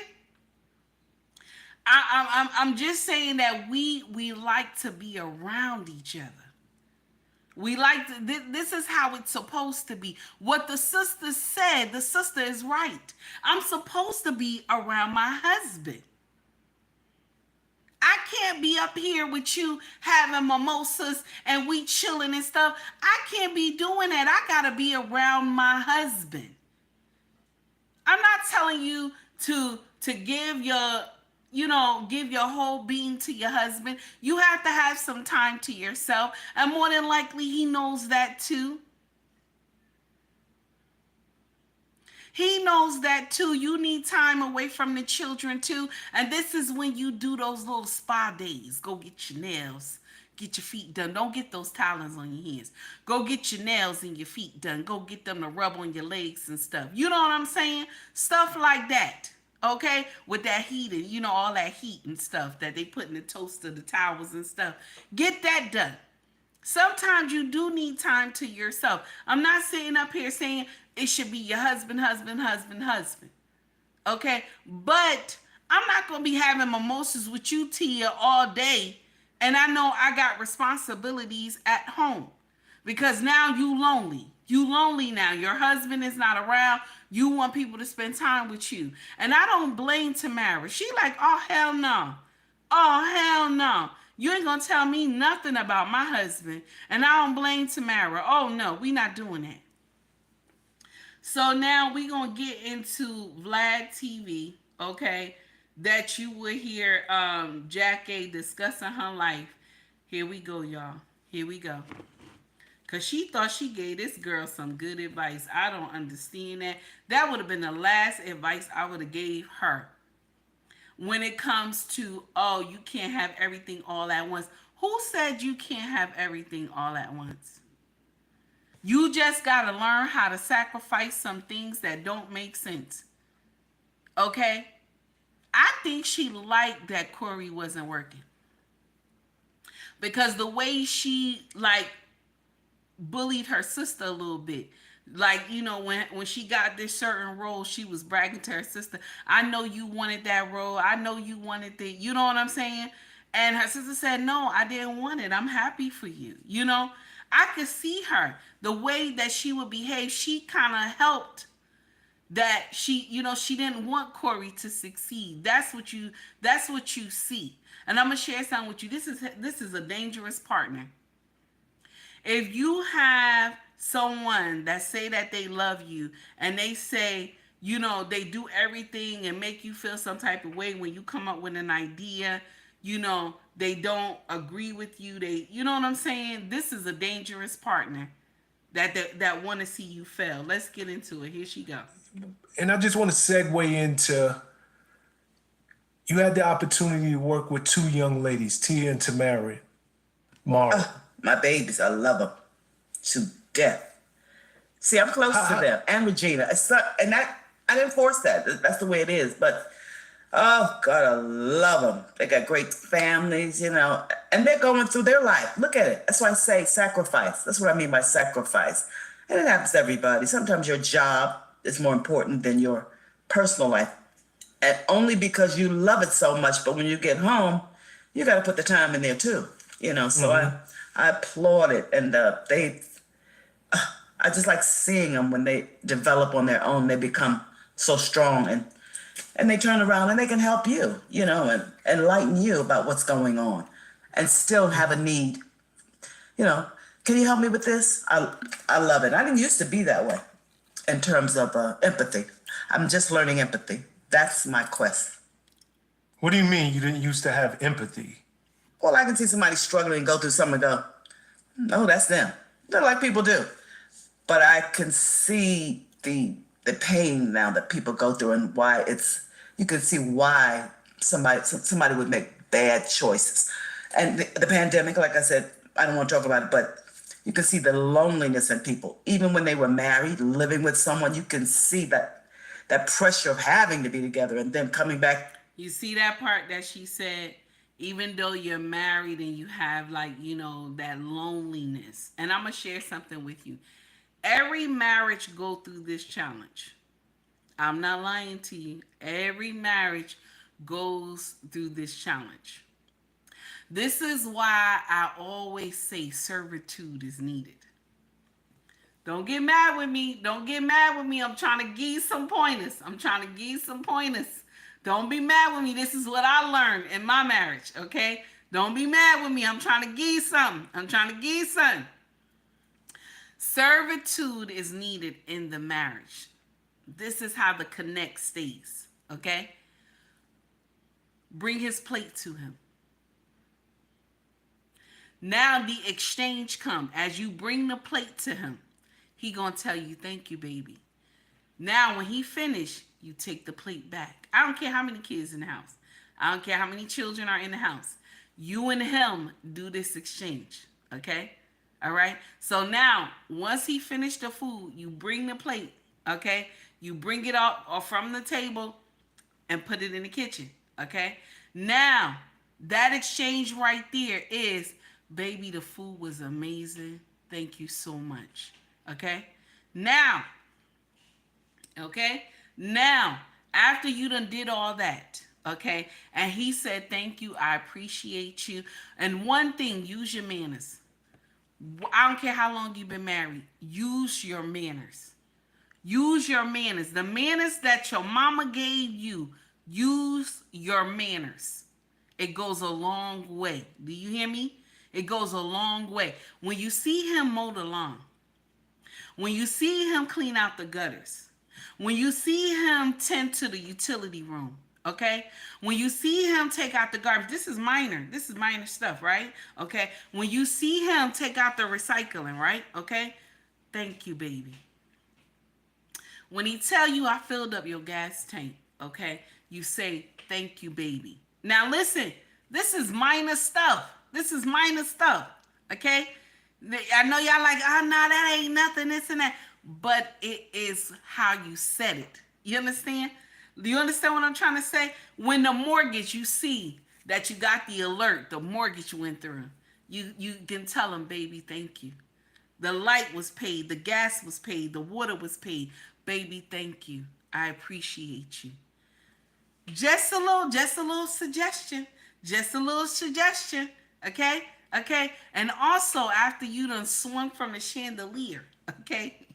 I'm just saying that we like to be around each other. We like to, this is how it's supposed to be. What the sister said, the sister is right. I'm supposed to be around my husband. I can't be up here with you having mimosas and we chilling and stuff. I can't be doing that. I gotta be around my husband. I'm not telling you to give your whole being to your husband. You have to have some time to yourself. And more than likely, he knows that too. He knows that too. You need time away from the children too. And this is when you do those little spa days. Go get your nails. Get your feet done. Don't get those talons on your hands. Go get your nails and your feet done. Go get them to rub on your legs and stuff. You know what I'm saying? Stuff like that. Okay, with that heat and all that heat and stuff that they put in the toaster, the towels and stuff. Get that done. Sometimes you do need time to yourself. I'm not sitting up here saying it should be your husband. Okay, but I'm not gonna be having mimosas with you, Tia, all day. And I know I got responsibilities at home because now you lonely. You lonely now. Your husband is not around. You want people to spend time with you. And I don't blame Tamara. She like, oh, hell no. Oh, hell no. You ain't going to tell me nothing about my husband. And I don't blame Tamara. Oh, no, we not doing that. So now we going to get into Vlad TV, okay, that you will hear Jackée discussing her life. Here we go, y'all. Here we go. Because she thought she gave this girl some good advice. I don't understand that. That would have been the last advice I would have gave her. When it comes to, oh, you can't have everything all at once. Who said you can't have everything all at once? You just got to learn how to sacrifice some things that don't make sense. Okay? I think she liked that Corey wasn't working. Because the way she, like, bullied her sister a little bit. Like, you know, when she got this certain role, she was bragging to her sister, I know you wanted that role. I know you wanted the, you know what I'm saying? And her sister said, no, I didn't want it. I'm happy for you. You know, I could see her, the way that she would behave. She kind of helped that she, you know, she didn't want Corey to succeed. That's what you see. And I'm gonna share something with you. This is a dangerous partner. If you have someone that say that they love you and they say, you know, they do everything and make you feel some type of way when you come up with an idea, you know, they don't agree with you. They, you know what I'm saying? This is a dangerous partner that want to see you fail. Let's get into it. Here she goes. And I just want to segue into, you had the opportunity to work with two young ladies, Tia and Tamar. My babies, I love them to death. See, I'm close to them, and Regina. And I didn't force that. That's the way it is. But oh God, I love them. They got great families, you know, and they're going through their life. Look at it. That's why I say sacrifice. That's what I mean by sacrifice. And it happens to everybody. Sometimes your job is more important than your personal life, and only because you love it so much. But when you get home, you got to put the time in there too, you know. So I applaud it, and I just like seeing them when they develop on their own. They become so strong, and they turn around and they can help you, you know, and enlighten you about what's going on, and still have a need. You know, can you help me with this? I love it. I didn't used to be that way in terms of empathy. I'm just learning empathy. That's my quest. What do you mean you didn't used to have empathy? Well, I can see somebody struggling and go through something and go, no, that's them. They're like people do. But I can see the pain now that people go through, and why you can see why somebody would make bad choices. And the pandemic, like I said, I don't want to talk about it, but you can see the loneliness in people. Even when they were married, living with someone, you can see that pressure of having to be together and then coming back. You see that part that she said, even though you're married and you have, like, you know, that loneliness. And I'm going to share something with you. Every marriage go through this challenge. I'm not lying to you. Every marriage goes through this challenge. This is why I always say servitude is needed. Don't get mad with me. Don't get mad with me. I'm trying to give you some pointers. Don't be mad with me. This is what I learned in my marriage, okay? Don't be mad with me. I'm trying to give you something. Servitude is needed in the marriage. This is how the connect stays, okay? Bring his plate to him. Now the exchange come. As you bring the plate to him, he gonna tell you, thank you, baby. Now when he finish, you take the plate back. I don't care how many kids in the house. I don't care how many children are in the house. You and him do this exchange, okay? All right? So now, once he finished the food, you bring the plate, okay? You bring it up or from the table and put it in the kitchen, okay? Now, that exchange right there is, baby, the food was amazing. Thank you so much, okay? Now, after you done did all that, okay, and he said, thank you, I appreciate you. And one thing, use your manners. I don't care how long you've been married. Use your manners. Use your manners. The manners that your mama gave you, use your manners. It goes a long way. Do you hear me? It goes a long way. When you see him mow the lawn, when you see him clean out the gutters, when you see him tend to the utility room, okay? When you see him take out the garbage, this is minor stuff, right? Okay? When you see him take out the recycling, right? Okay? Thank you, baby. When he tell you, I filled up your gas tank, okay? You say, thank you, baby. Now listen, this is minor stuff, okay? I know y'all like, oh no, that ain't nothing, this and that. But it is how you said it. You understand? Do you understand what I'm trying to say? When the mortgage, you see that you got the alert, the mortgage went through. You can tell them, baby, thank you. The light was paid, the gas was paid, the water was paid. Baby, thank you. I appreciate you. Just a little suggestion. Just a little suggestion. Okay? Okay? And also after you done swung from the chandelier, okay?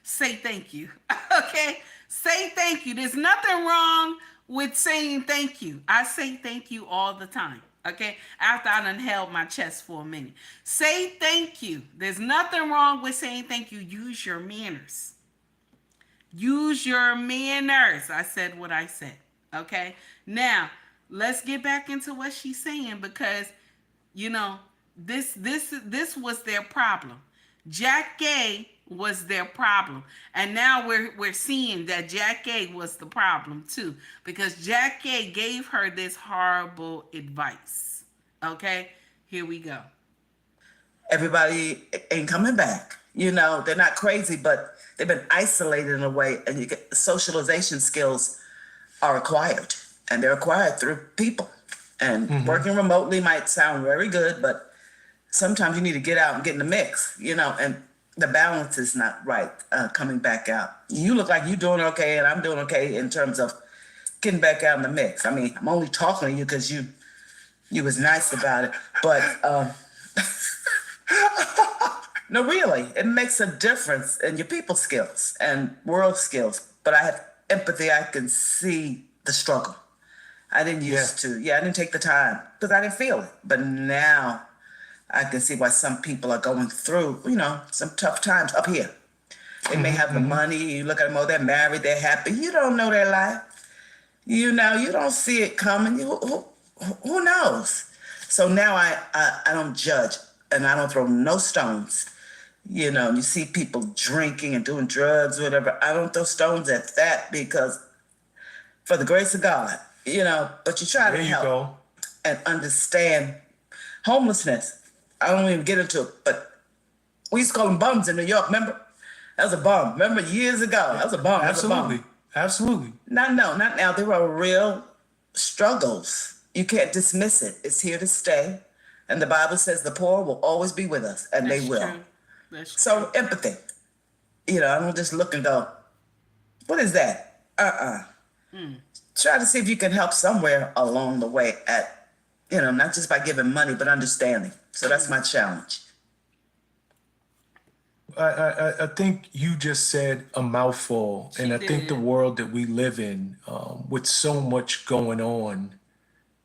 Say thank you. Okay? Say thank you. There's nothing wrong with saying thank you. I say thank you all the time. Okay? After I done held my chest for a minute. Say thank you. There's nothing wrong with saying thank you. Use your manners. Use your manners. I said what I said. Okay? Now, let's get back into what she's saying because, you know, this was their problem. Jackée was their problem. And now we're seeing that Jackée was the problem too because Jackée gave her this horrible advice. Okay? Here we go. Everybody ain't coming back. You know, they're not crazy, but they've been isolated in a way, and you get socialization skills are acquired, and they're acquired through people. And working remotely might sound very good, but sometimes you need to get out and get in the mix, you know, and the balance is not right coming back out. You look like you're doing okay, and I'm doing okay in terms of getting back out in the mix. I mean, I'm only talking to you because you was nice about it, but no, really, it makes a difference in your people skills and world skills. But I have empathy. I can see the struggle. I didn't used to. I didn't take the time because I didn't feel it. But now I can see why some people are going through, you know, some tough times up here. They may have the money. You look at them, oh, they're married, they're happy. You don't know their life. You know, you don't see it coming. Who knows? So now I don't judge and I don't throw no stones. You know, you see people drinking and doing drugs or whatever. I don't throw stones at that because for the grace of God, you know, but you try to help and understand homelessness. I don't even get into it, but we used to call them bums in New York, remember? That was a bum. Remember years ago? That was a bum. Absolutely. Absolutely. Not now. There are real struggles. You can't dismiss it. It's here to stay. And the Bible says the poor will always be with us, and they will. True. That's true. So empathy. You know, I don't just look and go, what is that? Try to see if you can help somewhere along the way at, you know, not just by giving money, but understanding. So that's my challenge. I think you just said a mouthful, and I think the world that we live in, with so much going on,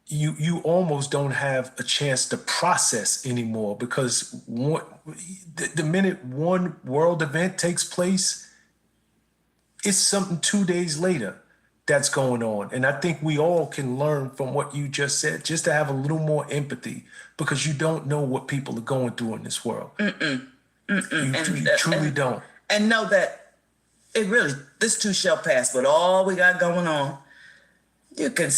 you almost don't have a chance to process anymore because the minute one world event takes place, it's something 2 days later that's going on. And I think we all can learn from what you just said, just to have a little more empathy because you don't know what people are going through in this world. You truly don't. And know that it really, this too shall pass. With all we got going on, you can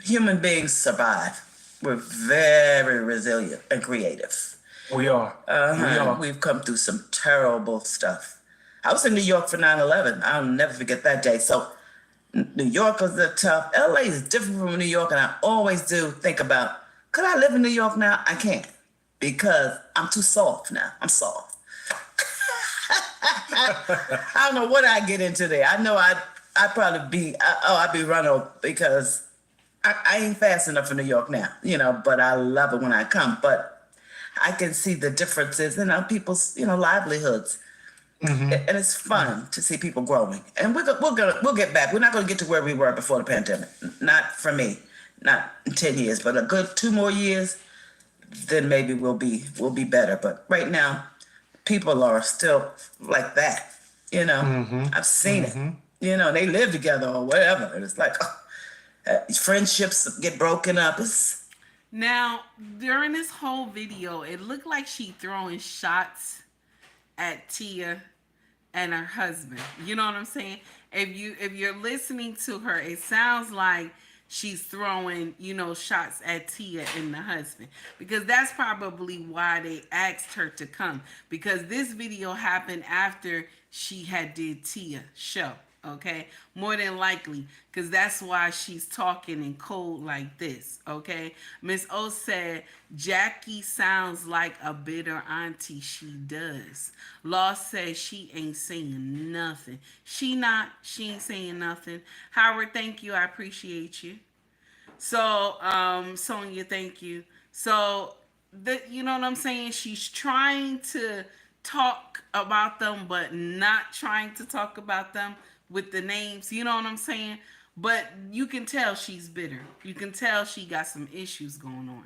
human beings survive. We're very resilient and creative. We are. We are. We've come through some terrible stuff. I was in New York for 9/11. I'll never forget that day. So New Yorkers are tough. LA is different from New York, and I always do think about, could I live in New York now? I can't because I'm too soft now. I'm soft. I don't know what I get into there. I know I'd probably be, I'd be run over because I ain't fast enough for New York now, you know, but I love it when I come. But I can see the differences in people's, you know, livelihoods. And it's fun to see people growing. And we'll get back. We're not going to get to where we were before the pandemic. Not for me. Not in 10 years, but a good 2 more years, then maybe we'll be better. But right now, people are still like that. You know, I've seen it. You know, they live together or whatever. And it's like, friendships get broken up. Now, during this whole video, it looked like she throwing shots at Tia and her husband. You know what I'm saying? If you're listening to her, it sounds like she's throwing, shots at Tia and the husband. Because that's probably why they asked her to come. Because this video happened after she had did Tia show. Okay, more than likely, because that's why she's talking in code like this. Okay, Miss O said Jackée sounds like a bitter auntie. She does. Law says she ain't saying nothing. She ain't saying nothing. Howard, thank you. I appreciate you. So, Sonia, thank you. So, you know what I'm saying? She's trying to talk about them, but not trying to talk about them with the names. You know what I'm saying? But you can tell she's bitter. You can tell she got some issues going on.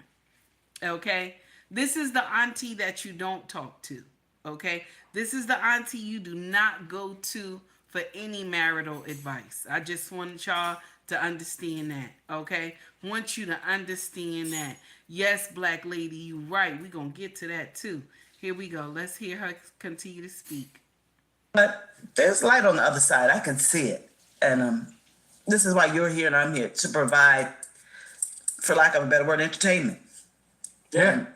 Okay? This is the auntie that you don't talk to. Okay? This is the auntie you do not go to for any marital advice. I just want y'all to understand that. Okay? Want you to understand that. Yes, black lady, you right. We're going to get to that too. Here we go. Let's hear her continue to speak. But there's light on the other side. I can see it. And this is why you're here and I'm here to provide, for lack of a better word, entertainment. Yeah.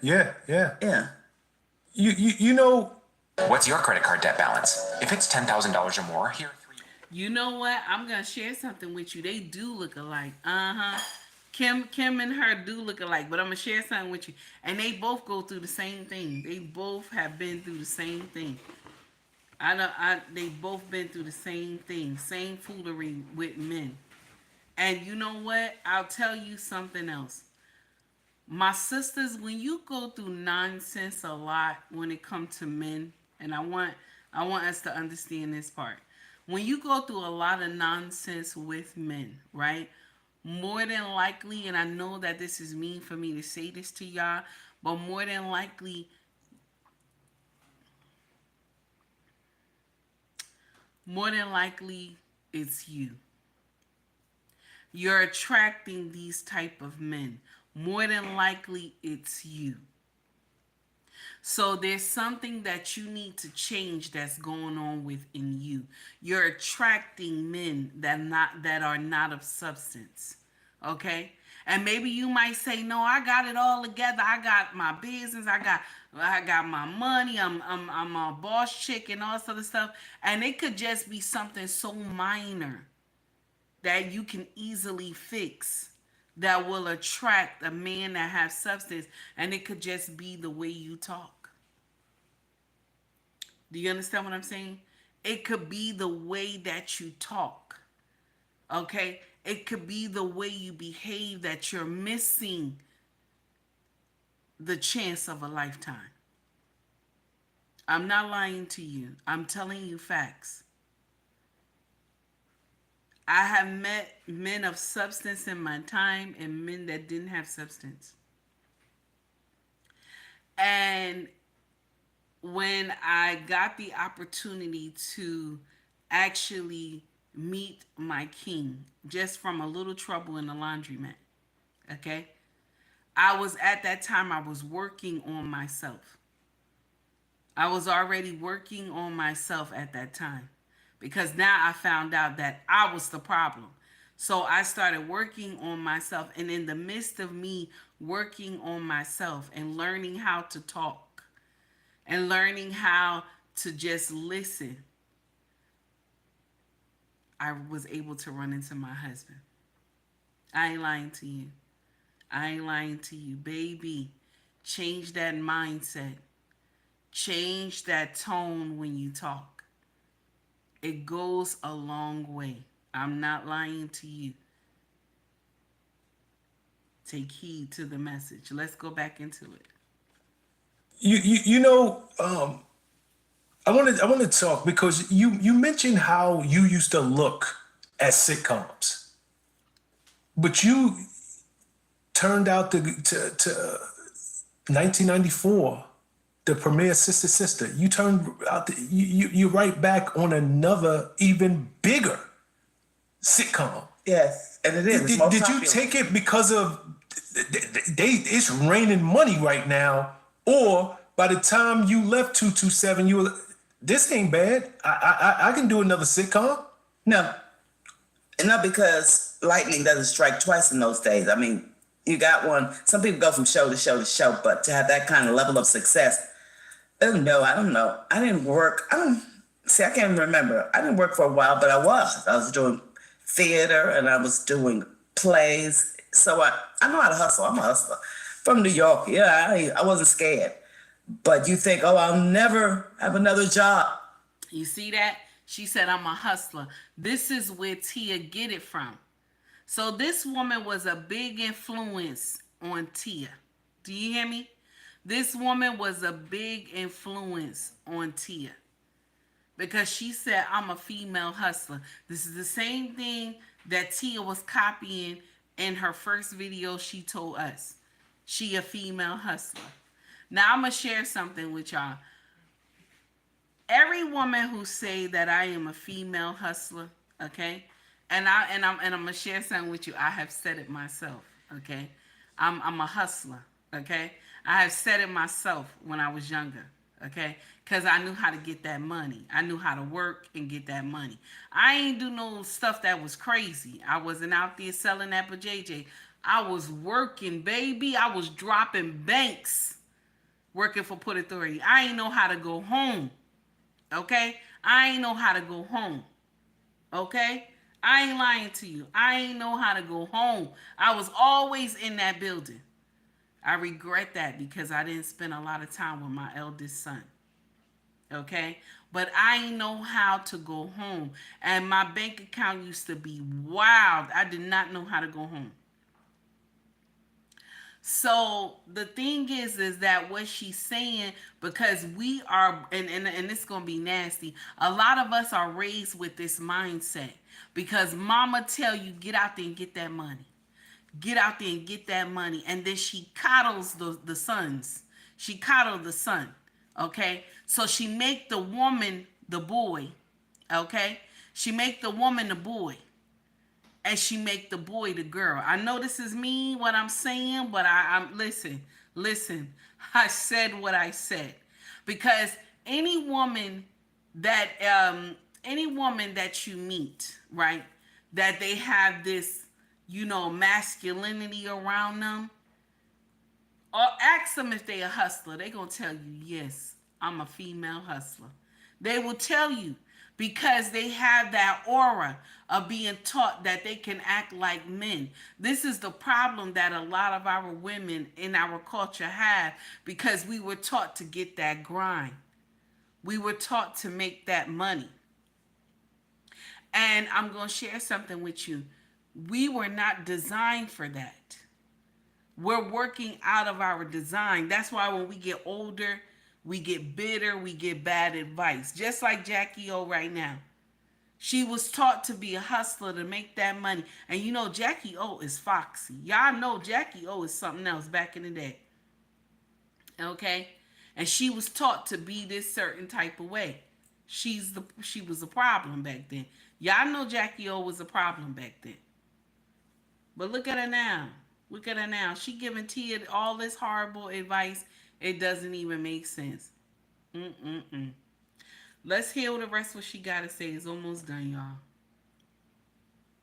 You know. What's your credit card debt balance? If it's $10,000 or more, here are 3. You know what? I'm going to share something with you. They do look alike. Kim and her do look alike, but I'm going to share something with you. And they both go through the same thing. They both have been through the same thing. They both been through the same thing, same foolery with men. And you know what? I'll tell you something else. My sisters, when you go through nonsense a lot when it comes to men, and I want us to understand this part. When you go through a lot of nonsense with men, right? More than likely, and I know that this is mean for me to say this to y'all, but more than likely, it's you. You're attracting these type of men. More than likely, it's you. So there's something that you need to change that's going on within you. You're attracting men that are not of substance. Okay? And maybe you might say, no, I got it all together. I got my business. I got my money. I'm a boss chick and all this other stuff. And it could just be something so minor that you can easily fix that will attract a man that has substance. And it could just be the way you talk. Do you understand what I'm saying? It could be the way that you talk. Okay? It could be the way you behave that you're missing the chance of a lifetime. I'm not lying to you. I'm telling you facts. I have met men of substance in my time and men that didn't have substance. And when I got the opportunity to actually meet my king just from a little trouble in the laundromat, okay? I was at that time, I was working on myself. I was already working on myself at that time because now I found out that I was the problem. So I started working on myself, and in the midst of me working on myself and learning how to talk and learning how to just listen, I was able to run into my husband. I ain't lying to you. I ain't lying to you. Baby, change that mindset. Change that tone when you talk. It goes a long way. I'm not lying to you. Take heed to the message. Let's go back into it. I want to talk because you mentioned how you used to look at sitcoms, but you turned out to 1994, the premiere Sister Sister. You turned out you right back on another even bigger sitcom. Yes, and it is. Did you take it because of it's raining money right now, or by the time you left 227, you were this ain't bad. I can do another sitcom. No, and not because lightning doesn't strike twice in those days. I mean, you got one. Some people go from show to show to show, but to have that kind of level of success, oh no, I don't know. I didn't work. I can't remember. I didn't work for a while, but I was doing theater and I was doing plays. So I know how to hustle. I'm a hustler from New York. Yeah, I wasn't scared. But you think, oh, I'll never have another job. You see that? She said, I'm a hustler. This is where Tia get it from. So this woman was a big influence on Tia. Do you hear me? This woman was a big influence on Tia. Because she said, I'm a female hustler. This is the same thing that Tia was copying in her first video she told us. She a female hustler. Now I'm going to share something with y'all. Every woman who say that I am a female hustler, okay? And I'm going to share something with you. I have said it myself, okay? I'm a hustler, okay? I have said it myself when I was younger, okay? Because I knew how to get that money. I knew how to work and get that money. I ain't do no stuff that was crazy. I wasn't out there selling that for JJ. I was working, baby. I was dropping banks working for Put Authority. I ain't know how to go home, okay? I ain't know how to go home, okay? I ain't lying to you. I ain't know how to go home. I was always in that building. I regret that because I didn't spend a lot of time with my eldest son. Okay? But I know how to go home. And my bank account used to be wild. I did not know how to go home. So the thing is that what she's saying, because we are, and it's going to be nasty, a lot of us are raised with this mindset. Because mama tell you, get out there and get that money. Get out there and get that money. And then she coddles the sons. She coddles the son. Okay? So she make the woman the boy. Okay? She make the woman the boy. And she make the boy the girl. I know this is mean what I'm saying, but I'm listen. I said what I said. Because any woman that you meet, right, that they have this, masculinity around them, or ask them if they a hustler, they gonna tell you, yes, I'm a female hustler. They will tell you because they have that aura of being taught that they can act like men. This is the problem that a lot of our women in our culture have, because we were taught to get that grind. We were taught to make that money. And I'm going to share something with you. We were not designed for that. We're working out of our design. That's why when we get older, we get bitter, we get bad advice. Just like Jackée right now. She was taught to be a hustler, to make that money. And Jackée is foxy. Y'all know Jackée is something else back in the day. Okay? And she was taught to be this certain type of way. She was a problem back then. Y'all know Jackée was a problem back then. But look at her now. Look at her now. She giving Tia all this horrible advice. It doesn't even make sense. Let's hear what the rest of what she got to say. It's almost done, y'all.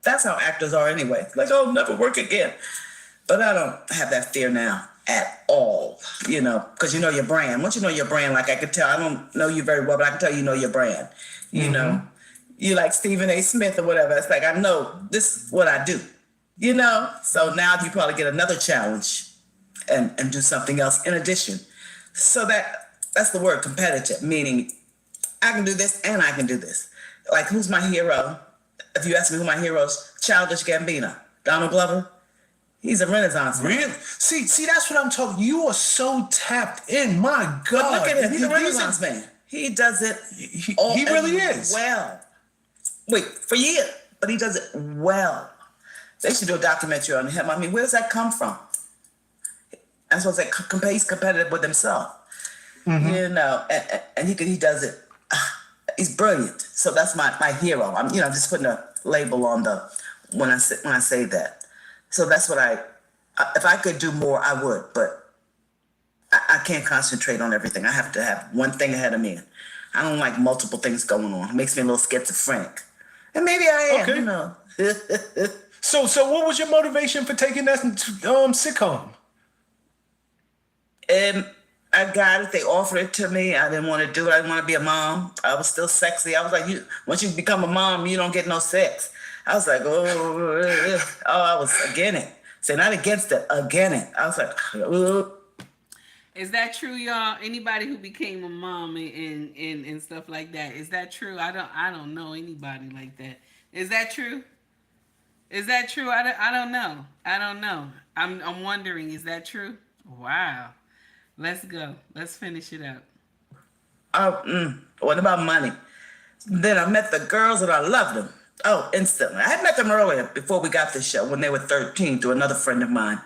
That's how actors are anyway. Like, oh, never work again. But I don't have that fear now at all, because you know your brand. Once you know your brand, like I could tell, I don't know you very well, but I can tell you know your brand. You know, you like Stephen A. Smith or whatever. It's like, I know this is what I do, So now you probably get another challenge and do something else in addition. So that's the word, competitive, meaning I can do this and I can do this. Like, who's my hero? If you ask me who my hero is, Childish Gambino, Donald Glover. He's a Renaissance man. Really? See, that's what I'm talking. You are so tapped in. My God. But look at him. He's a Renaissance man. He does it. He really is. Well. Wait, for years. But he does it well. They should do a documentary on him. I mean, where does that come from? That's what I say. He's competitive with himself. And he does it. He's brilliant. So that's my hero. I'm just putting a label on when I say that. So that's what if I could do more, I would, but I can't concentrate on everything. I have to have one thing ahead of me. I don't like multiple things going on. It makes me a little schizophrenic. And maybe I am, Okay. So what was your motivation for taking that sitcom? And I got it. They offered it to me. I didn't want to do it. I didn't want to be a mom. I was still sexy. I was like, once you become a mom, you don't get no sex. I was like, I was against it. Say not against it, against it. I was like, oh. Is that true, y'all? Anybody who became a mom and stuff like that, is that true? I don't know anybody like that. Is that true? Is that true? I don't know. I don't know. I'm wondering, is that true? Wow. Let's go. Let's finish it up. What about money? Then I met the girls and I loved them. Oh, instantly. I had met them earlier before we got this show when they were 13 through another friend of mine.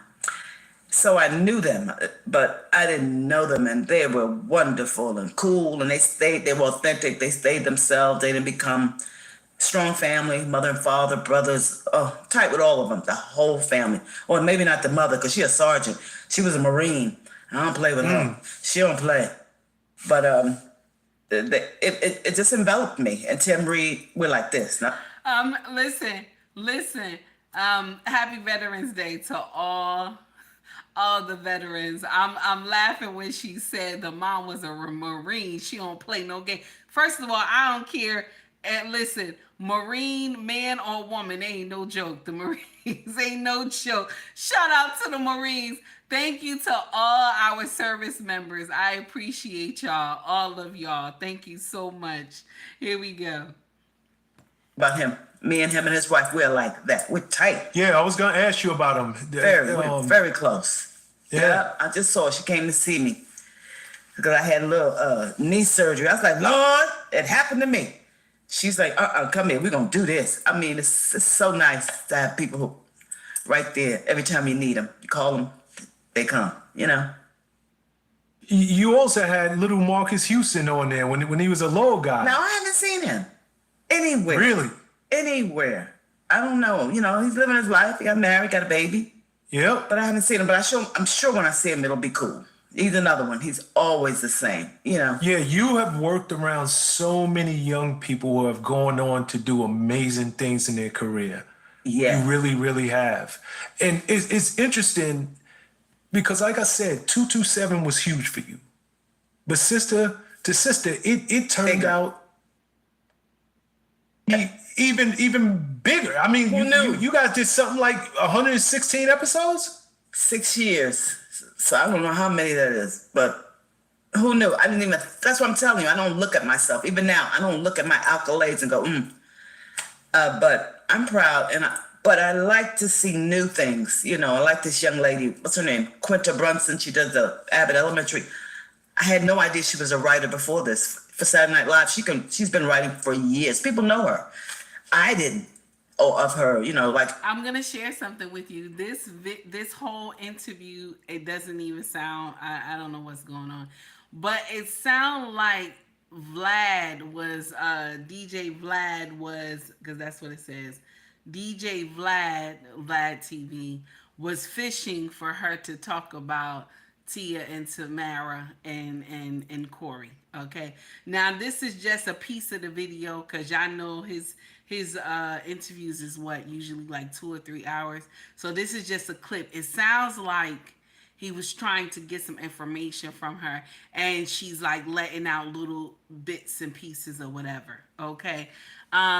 So I knew them, but I didn't know them, and they were wonderful and cool, and they were authentic. They stayed themselves. They didn't become strong family, mother and father, brothers, tight with all of them, the whole family. Or maybe not the mother, because she's a sergeant. She was a Marine. I don't play with her. She don't play. But it just enveloped me. And Tim Reed, we're like this. Now, Listen. Happy Veterans Day to all the veterans. I'm laughing when she said the mom was a Marine. She don't play no game. First of all, I don't care. And listen, Marine, man or woman, they ain't no joke. The Marines ain't no joke. Shout out to the Marines. Thank you to all our service members. I appreciate y'all, all of y'all. Thank you so much. Here we go. about him, me and him and his wife, we're like that. We're tight. Yeah, I was gonna ask you about him. We're very close. Yeah, I just saw her. She came to see me because I had a little knee surgery. I was like, Lord, it happened to me. She's like, come here. We're going to do this. I mean, it's so nice to have people who right there every time you need them. You call them, they come, you know. You also had little Marcus Houston on there when he was a little guy. Now, I haven't seen him anywhere. Really? Anywhere. I don't know. You know, he's living his life. He got married, got a baby. Yep. But I haven't seen him. But I'm sure when I see him, it'll be cool. He's another one. He's always the same, you know. Yeah, you have worked around so many young people who have gone on to do amazing things in their career. Yeah. You really, really have. And it's interesting because, like I said, 227 was huge for you. But sister to sister, it turned out even bigger. I mean, you guys did something like 116 episodes? 6 years. So I don't know how many that is, but who knew? I didn't even, that's what I'm telling you. I don't look at myself. Even now, I don't look at my accolades and go, but I'm proud. But I like to see new things. You know, I like this young lady, what's her name? Quinta Brunson. She does the Abbott Elementary. I had no idea she was a writer before this for Saturday Night Live. She's been writing for years. People know her. I didn't. Of her, you know, like I'm gonna share something with you. This whole interview, it doesn't even sound. I don't know what's going on, but it sounded like Vlad was DJ Vlad was, because that's what it says. DJ Vlad TV was fishing for her to talk about Tia and Tamara and Corey. Okay, now this is just a piece of the video because y'all know his interviews is usually like 2 or 3 hours. So this is just a clip. It sounds like he was trying to get some information from her and she's like letting out little bits and pieces or whatever. Okay.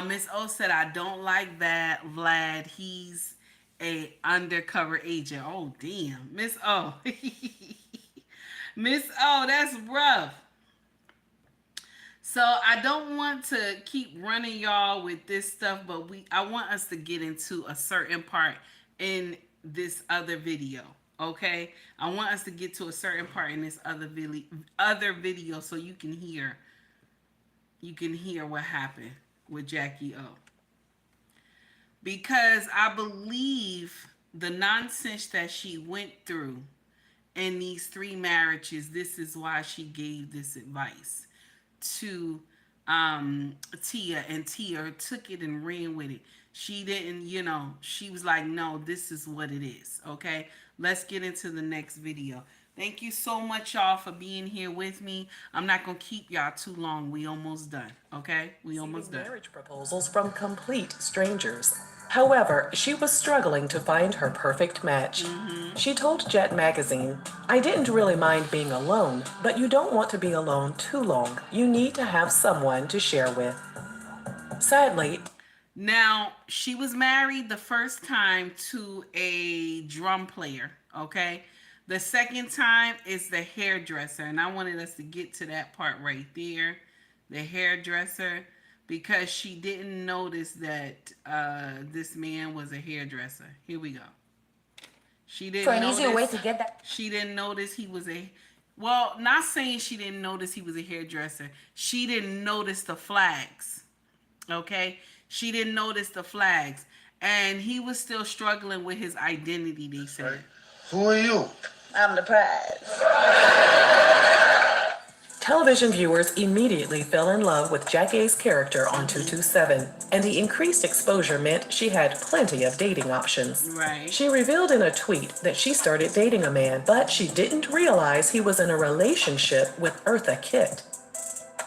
Miss O said, I don't like that, Vlad. He's a undercover agent. Oh, damn. Miss O. Miss O, that's rough. So I don't want to keep running y'all with this stuff, but I want us to get into a certain part in this other video. Okay, I want us to get to a certain part in this other video so you can hear what happened with Jackée O. Because I believe the nonsense that she went through in these 3 marriages, this is why she gave this advice to Tia, and Tia took it and ran with it. She didn't, you know, she was like, no, this is what it is. Okay, let's get into the next video. Thank you so much, y'all, for being here with me. I'm not going to keep y'all too long. We almost done, okay? We almost done. Marriage proposals from complete strangers. However, she was struggling to find her perfect match. She told Jet magazine, "I didn't really mind being alone, but you don't want to be alone too long. You need to have someone to share with." Sadly, Now, she was married the first time to a drum player, okay? The second time is the hairdresser, and I wanted us to get to that part right there, the hairdresser, because she didn't notice that this man was a hairdresser. Here we go. She didn't For an notice. easier way to get that. She didn't notice he was a. Well, not saying she didn't notice he was a hairdresser. She didn't notice the flags. Okay, she didn't notice the flags, and he was still struggling with his identity. They said. Who are you? I'm the prize. television viewers immediately fell in love with Jackie's character on 227, and the increased exposure meant she had plenty of dating options. Right. She revealed in a tweet that she started dating a man, but she didn't realize he was in a relationship with Eartha Kitt.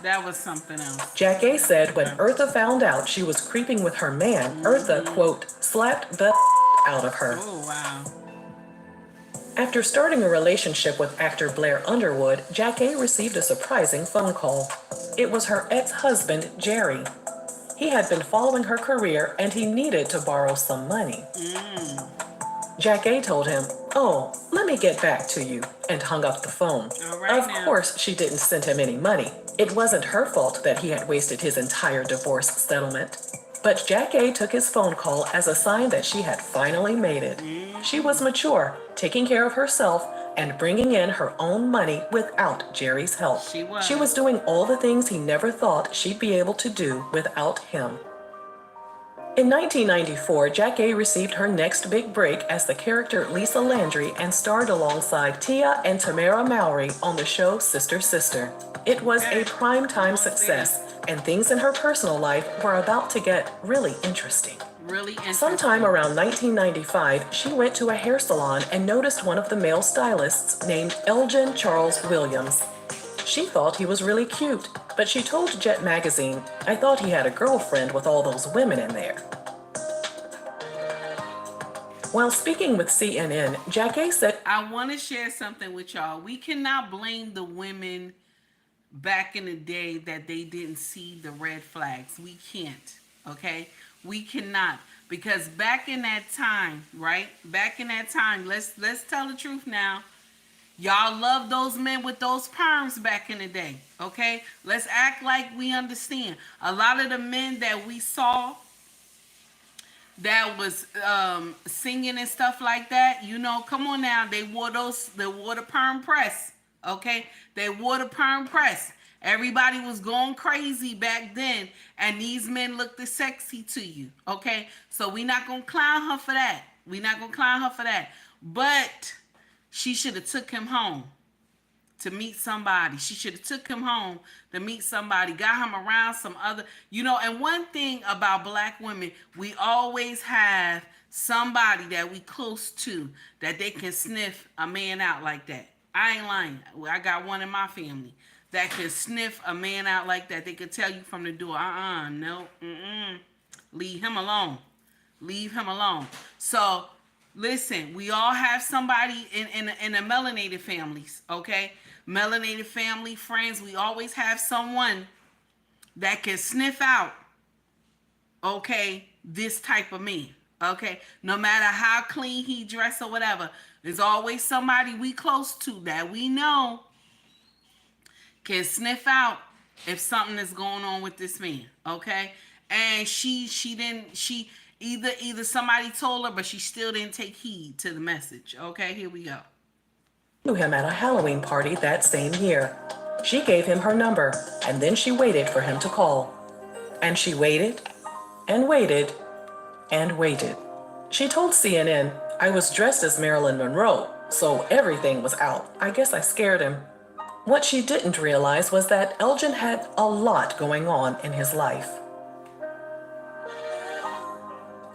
That was something else. Jackée said when Eartha found out she was creeping with her man, Eartha, quote, slapped the out of her. Oh, wow. After starting a relationship with actor Blair Underwood, Jackée received a surprising phone call. It was her ex-husband, Jerry. He had been following her career and he needed to borrow some money. Jackée told him, "Oh, let me get back to you," and hung up the phone. All right, Of now. course, she didn't send him any money. It wasn't her fault that he had wasted his entire divorce settlement. But Jackée took his phone call as a sign that she had finally made it. She was mature, taking care of herself, and bringing in her own money without Jerry's help. She was. Doing all the things he never thought she'd be able to do without him. In 1994, Jackée received her next big break as the character Lisa Landry and starred alongside Tia and Tamar MOWRY on the show Sister Sister. It was a primetime success, and things in her personal life were about to get really interesting. Really interesting. Sometime around 1995, she went to a hair salon and noticed one of the male stylists named Elgin Charles Williams. She thought he was really cute, but she told Jet magazine, "I thought he had a girlfriend with all those women in there." While speaking with CNN, Jackée said, I want to share something with y'all. We cannot blame the women back in the day that they didn't see the red flags. We can't, okay? We cannot, because back in that time, right? Back in that time, let's tell the truth now. Y'all loved those men with those perms back in the day, okay? Let's act like we understand. A lot of the men that we saw that was singing and stuff like that, you know, come on now, they wore the perm press, okay? They wore the perm press. Everybody was going crazy back then, and these men looked sexy to you, okay? So we're not gonna clown her for that. We're not gonna clown her for that. But she should have took him home to meet somebody. She should have took him home to meet somebody, got him around some other, you know. And one thing about black women, we always have somebody that we close to that they can sniff a man out like that. I ain't lying. I got one in my family that can sniff a man out like that. They could tell you from the door, no, leave him alone. Leave him alone. So listen, we all have somebody in the melanated families, okay? Melanated family, friends, we always have someone that can sniff out, okay, this type of man, okay? No matter how clean he dress or whatever, there's always somebody we close to that we know can sniff out if something is going on with this man, okay? And either somebody told her, but she still didn't take heed to the message. Okay, here we go. knew him at a Halloween party that same year. She gave him her number, and then she waited for him to call. And she waited, and waited, and waited. She told CNN, "I was dressed as Marilyn Monroe, so everything was out. I guess I scared him." What she didn't realize was that Elgin had a lot going on in his life.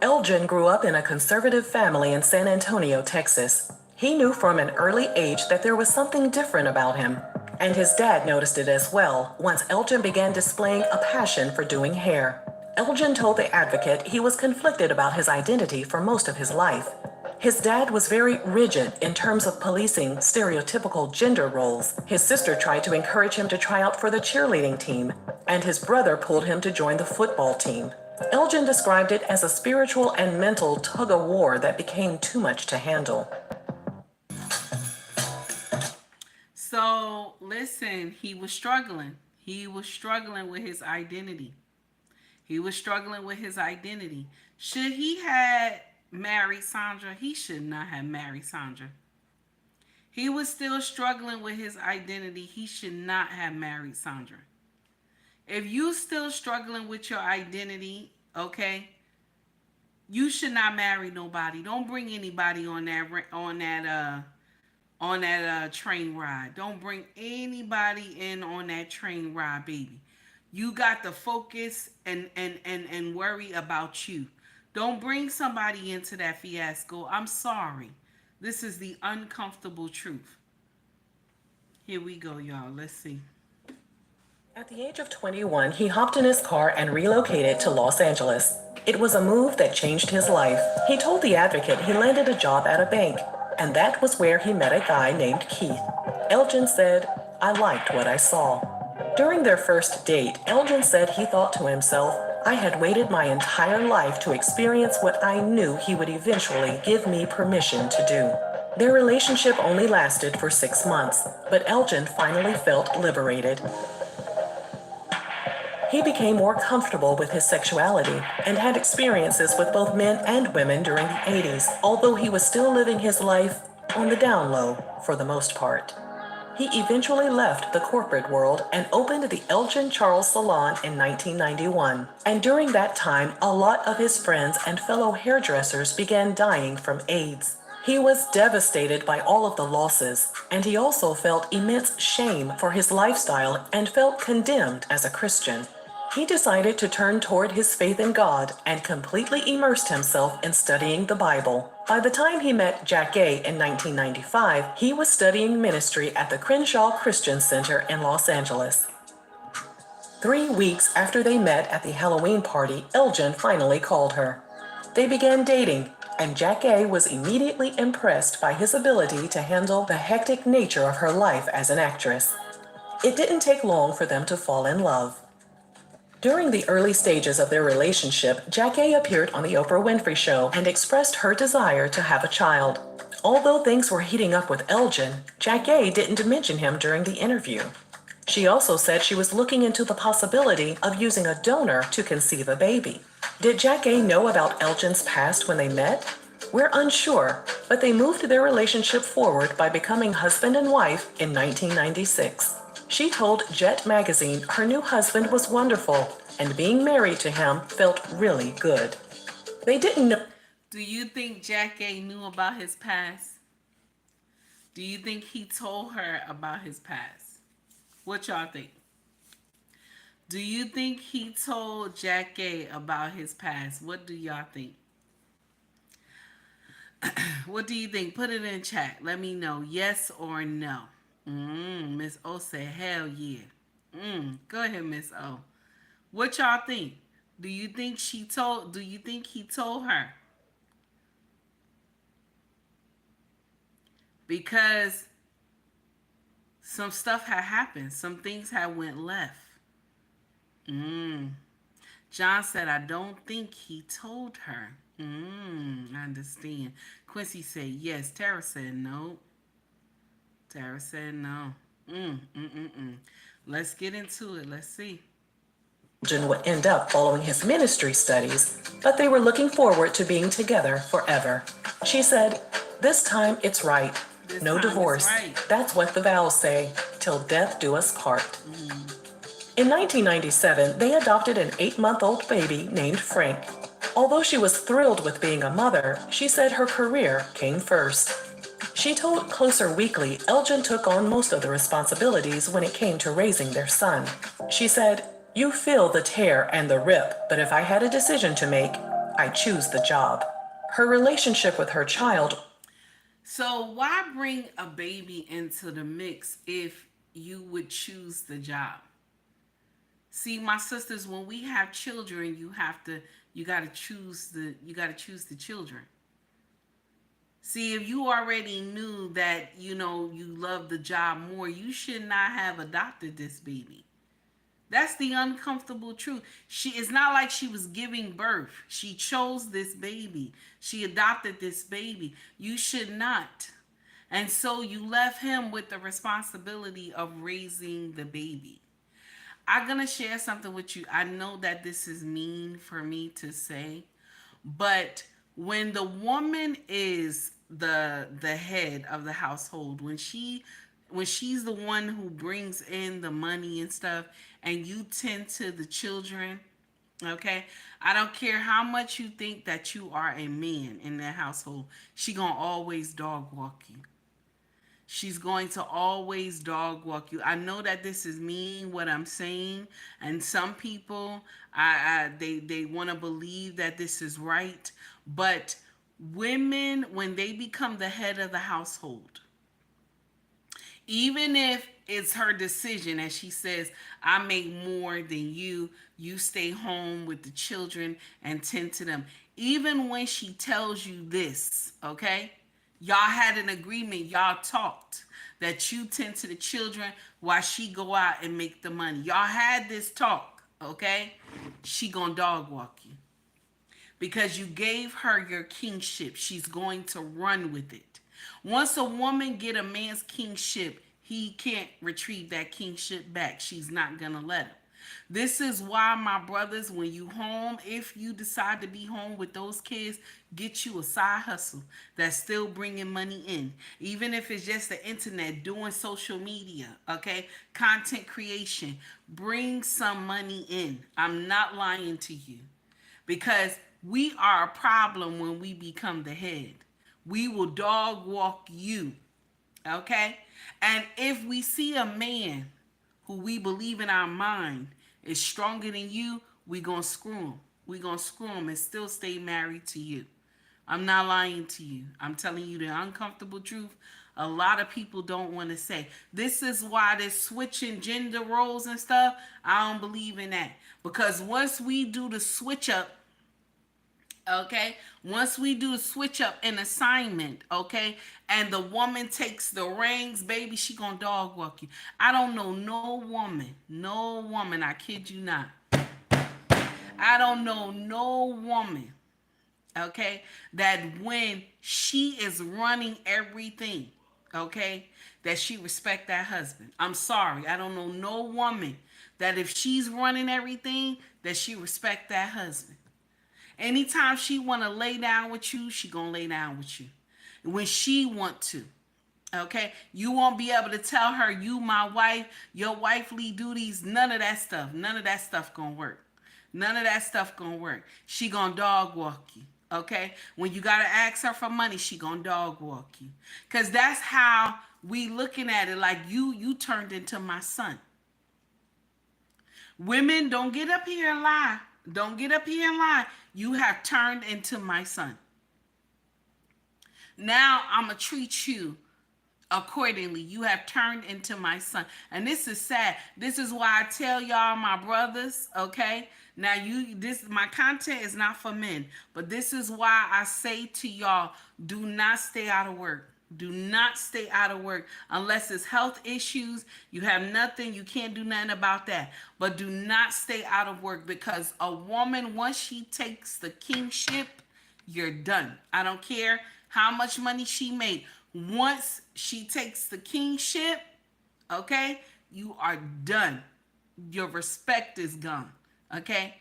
Elgin grew up in a conservative family in San Antonio, Texas. He knew from an early age that there was something different about him, and his dad noticed it as well once Elgin began displaying a passion for doing hair. Elgin told the Advocate he was conflicted about his identity for most of his life. His dad was very rigid in terms of policing stereotypical gender roles. His sister tried to encourage him to try out for the cheerleading team, and his brother pulled him to join the football team. Elgin described it as a spiritual and mental tug-of-war that became too much to handle. So, listen, he was struggling. He was struggling with his identity. He was struggling with his identity. Should he had married Sandra? He should not have married Sandra. He was still struggling with his identity. He should not have married Sandra. If you still struggling with your identity, okay, you should not marry nobody. Don't bring anybody on that train ride. Don't bring anybody in on that train ride, baby. You got to focus and worry about you. Don't bring somebody into that fiasco. I'm sorry. This is the uncomfortable truth. Here we go, y'all. Let's see. At the age of 21, he hopped in his car and relocated to Los Angeles. It was a move that changed his life. He told the Advocate he landed a job at a bank, and that was where he met a guy named Keith. Elgin said, "I liked what I saw." During their first date, Elgin said he thought to himself, "I had waited my entire life to experience what I knew he would eventually give me permission to do." Their relationship only lasted for 6 months, but Elgin finally felt liberated. He became more comfortable with his sexuality and had experiences with both men and women during the 80s, although he was still living his life on the down low for the most part. He eventually left the corporate world and opened the Elgin Charles Salon in 1991. And during that time, a lot of his friends and fellow hairdressers began dying from AIDS. He was devastated by all of the losses, and he also felt immense shame for his lifestyle and felt condemned as a Christian. He decided to turn toward his faith in God and completely immersed himself in studying the Bible. By the time he met Jackée in 1995, he was studying ministry at the Crenshaw Christian Center in Los Angeles. 3 weeks after they met at the Halloween party, Elgin finally called her. They began dating, and Jackée was immediately impressed by his ability to handle the hectic nature of her life as an actress. It didn't take long for them to fall in love. During the early stages of their relationship, Jackée appeared on the Oprah Winfrey Show and expressed her desire to have a child. Although things were heating up with Elgin, Jackée didn't mention him during the interview. She also said she was looking into the possibility of using a donor to conceive a baby. Did Jackée know about Elgin's past when they met? We're unsure, but they moved their relationship forward by becoming husband and wife in 1996. She told Jet magazine her new husband was wonderful, and being married to him felt really good. They didn't know. Do you think Jackée knew about his past? Do you think he told her about his past? What y'all think? Do you think he told Jackée about his past? What do y'all think? What do you think? Put it in chat. Let me know. Yes or no. Miss O said, hell yeah. Go ahead, Miss O. What y'all think? Do you think he told her? Because some stuff had happened. Some things had went left. John said, I don't think he told her. I understand. Quincy said yes. Tara said no. Tara said no. Let's get into it. Let's see. Elgin would end up following his ministry studies, but they were looking forward to being together forever. She said, "This time it's right. No divorce. That's what the vows say. Till death do us part." In 1997, they adopted an 8-month-old baby named Frank. Although she was thrilled with being a mother, she said her career came first. She told Closer Weekly Elgin took on most of the responsibilities when it came to raising their son. She said, "You feel the tear and the rip, but if I had a decision to make, I'd choose the job." Her relationship with her child. So why bring a baby into the mix if you would choose the job? See, my sisters, when we have children, you got to choose the children. See, if you already knew that, you love the job more, you should not have adopted this baby. That's the uncomfortable truth. It's not like she was giving birth. She chose this baby. She adopted this baby. You should not. And so you left him with the responsibility of raising the baby. I'm going to share something with you. I know that this is mean for me to say, but when the woman is the head of the household, when she's the one who brings in the money and stuff, and you tend to the children, okay, I don't care how much you think that you are a man in that household, she gonna always dog walk you. She's going to always dog walk you. I know that this is mean what I'm saying, and some people, they want to believe that this is right, but women, when they become the head of the household, even if it's her decision, as she says, I make more than you stay home with the children and tend to them. Even when she tells you this, okay? Y'all had an agreement, y'all talked that you tend to the children while she go out and make the money. Y'all had this talk, okay? She gonna dog walk you. Because you gave her your kingship, she's going to run with it. Once a woman get a man's kingship, he can't retrieve that kingship back. She's not gonna let him. This is why, my brothers, when you home, if you decide to be home with those kids, get you a side hustle that's still bringing money in. Even if it's just the internet, doing social media, okay? Content creation. Bring some money in. I'm not lying to you. Because we are a problem when we become the head. We will dog walk you, okay? And if we see a man who we believe in our mind is stronger than you, we gonna screw him. We gonna screw him and still stay married to you. I'm not lying to you. I'm telling you the uncomfortable truth. A lot of people don't want to say. This is why they're switching gender roles and stuff. I don't believe in that. Because once we do the switch up, okay, once we do the switch up in assignment, okay, and the woman takes the reins, baby, she gonna dog walk you. I don't know no woman, I kid you not, I don't know no woman, okay, that when she is running everything, okay, that she respect that husband. I'm sorry, I don't know no woman that if she's running everything, that she respect that husband. Anytime she want to lay down with you, she gonna lay down with you when she want to. Okay, you won't be able to tell her you my wife, your wifely duties, none of that stuff. None of that stuff gonna work. None of that stuff gonna work. She gonna dog walk you. Okay, when you gotta ask her for money, she gonna dog walk you. Cause that's how we looking at it. Like you turned into my son. Women, don't get up here and lie. Don't get up here and lie. You have turned into my son. Now I'm going to treat you accordingly. You have turned into my son. And this is sad. This is why I tell y'all, my brothers, okay? Now my content is not for men, but this is why I say to y'all, do not stay out of work. Do not stay out of work unless it's health issues. You have nothing. You can't do nothing about that. But do not stay out of work, because a woman, once she takes the kingship, you're done. I don't care how much money she made. Once she takes the kingship, okay, you are done. Your respect is gone, okay?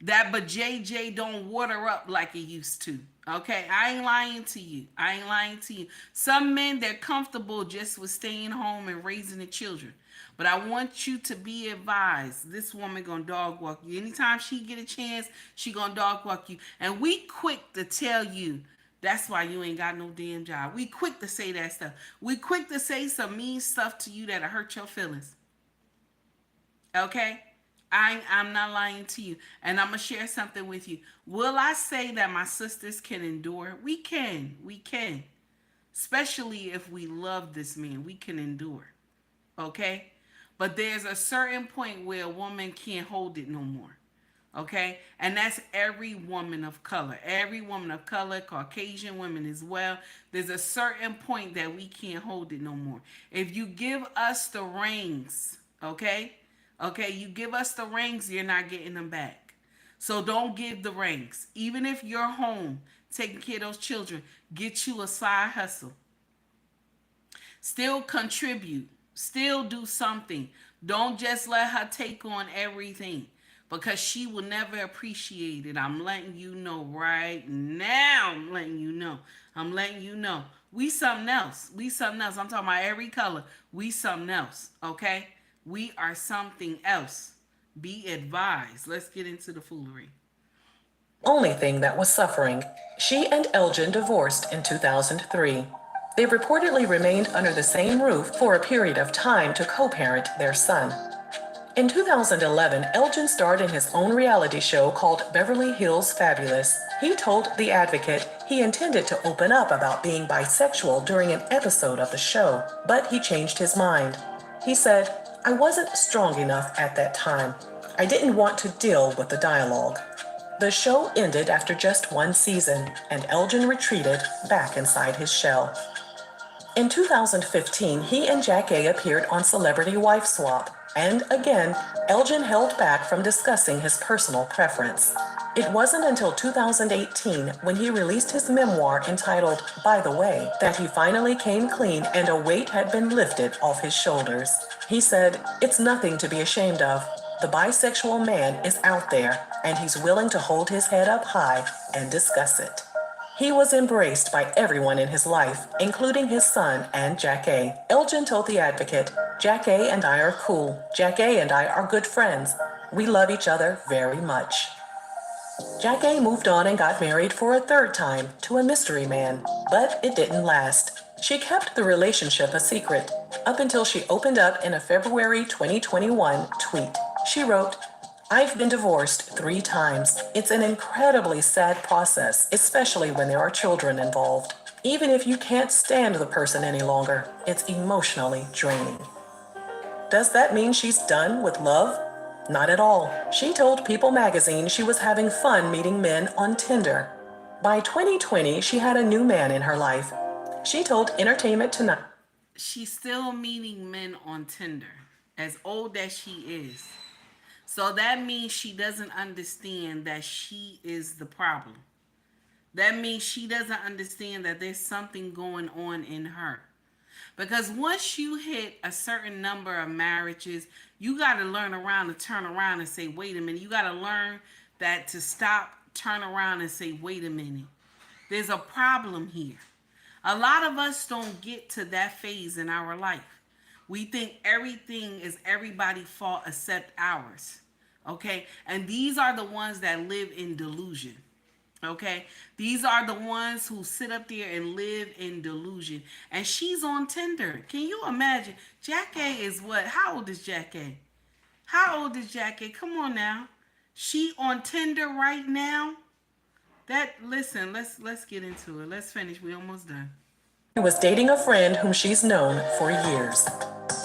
That but JJ don't water up like it used to. Okay, I ain't lying to you. I ain't lying to you. Some men, they're comfortable just with staying home and raising the children. But I want you to be advised, this woman gonna dog walk you. Anytime she get a chance, she gonna dog walk you. And we quick to tell you, that's why you ain't got no damn job. We quick to say that stuff. We quick to say some mean stuff to you that'll hurt your feelings. Okay? I'm not lying to you. And I'm going to share something with you. Will I say that my sisters can endure? We can. We can. especially if we love this man, we can endure. Okay? But there's a certain point where a woman can't hold it no more. Okay? And that's every woman of color. Every woman of color, Caucasian women as well. There's a certain point that we can't hold it no more. If you give us the rings, okay? Okay, you give us the rings, you're not getting them back. So don't give the rings. Even if you're home taking care of those children, get you a side hustle. Still contribute. Still do something. Don't just let her take on everything because she will never appreciate it. I'm letting you know right now. I'm letting you know. I'm letting you know. We something else. We something else. I'm talking about every color. We something else. Okay? We are something else. Be advised. Let's get into the foolery. Only thing that was suffering. She and Elgin divorced in 2003. They reportedly remained under the same roof for a period of time to co-parent their son. In 2011, Elgin starred in his own reality show called Beverly Hills Fabulous. He told The Advocate he intended to open up about being bisexual during an episode of the show, but he changed his mind. He said, "I wasn't strong enough at that time. I didn't want to deal with the dialogue." The show ended after just one season, and Elgin retreated back inside his shell. In 2015, he and Jackée appeared on Celebrity Wife Swap, and again, Elgin held back from discussing his personal preference. It wasn't until 2018, when he released his memoir entitled By the Way, that he finally came clean and a weight had been lifted off his shoulders. He said, "It's nothing to be ashamed of. The bisexual man is out there, and he's willing to hold his head up high and discuss it." He was embraced by everyone in his life, including his son and Jackée. Elgin told The Advocate, "Jackée and I are cool. Jackée and I are good friends. We love each other very much." Jackée moved on and got married for a third time to a mystery man, but it didn't last. She kept the relationship a secret up until she opened up in a February 2021 tweet. She wrote, "I've been divorced 3 times. It's an incredibly sad process, especially when there are children involved. Even if you can't stand the person any longer, it's emotionally draining." Does that mean she's done with love? Not at all. She told People magazine she was having fun meeting men on Tinder. By 2020, she had a new man in her life. She told Entertainment Tonight. She's still meeting men on Tinder, as old as she is. So that means she doesn't understand that she is the problem. That means she doesn't understand that there's something going on in her. Because once you hit a certain number of marriages, you got to learn around to turn around and say, wait a minute. You got to learn that to stop, turn around and say, wait a minute. There's a problem here. A lot of us don't get to that phase in our life. We think everything is everybody's fault except ours. Okay? And these are the ones that live in delusion. Okay? These are the ones who sit up there and live in delusion. And she's on Tinder. Can you imagine? Jackée is what? How old is Jackée? How old is Jackée? Come on now. She on Tinder right now? Listen, let's get into it. Let's finish. We almost done. Was dating a friend whom she's known for years.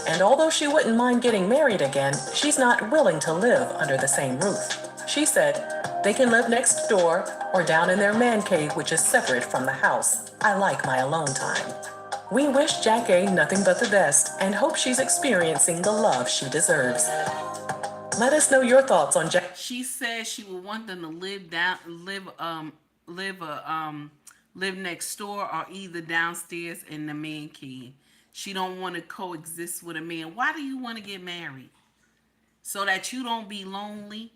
And although she wouldn't mind getting married again, she's not willing to live under the same roof. She said, "They can live next door or down in their man cave, which is separate from the house. I like my alone time." We wish Jackée nothing but the best and hope she's experiencing the love she deserves. Let us know your thoughts on Jackée. She says she would want them to live next door or either downstairs in the man cave. She don't want to coexist with a man. Why do you want to get married? So that you don't be lonely?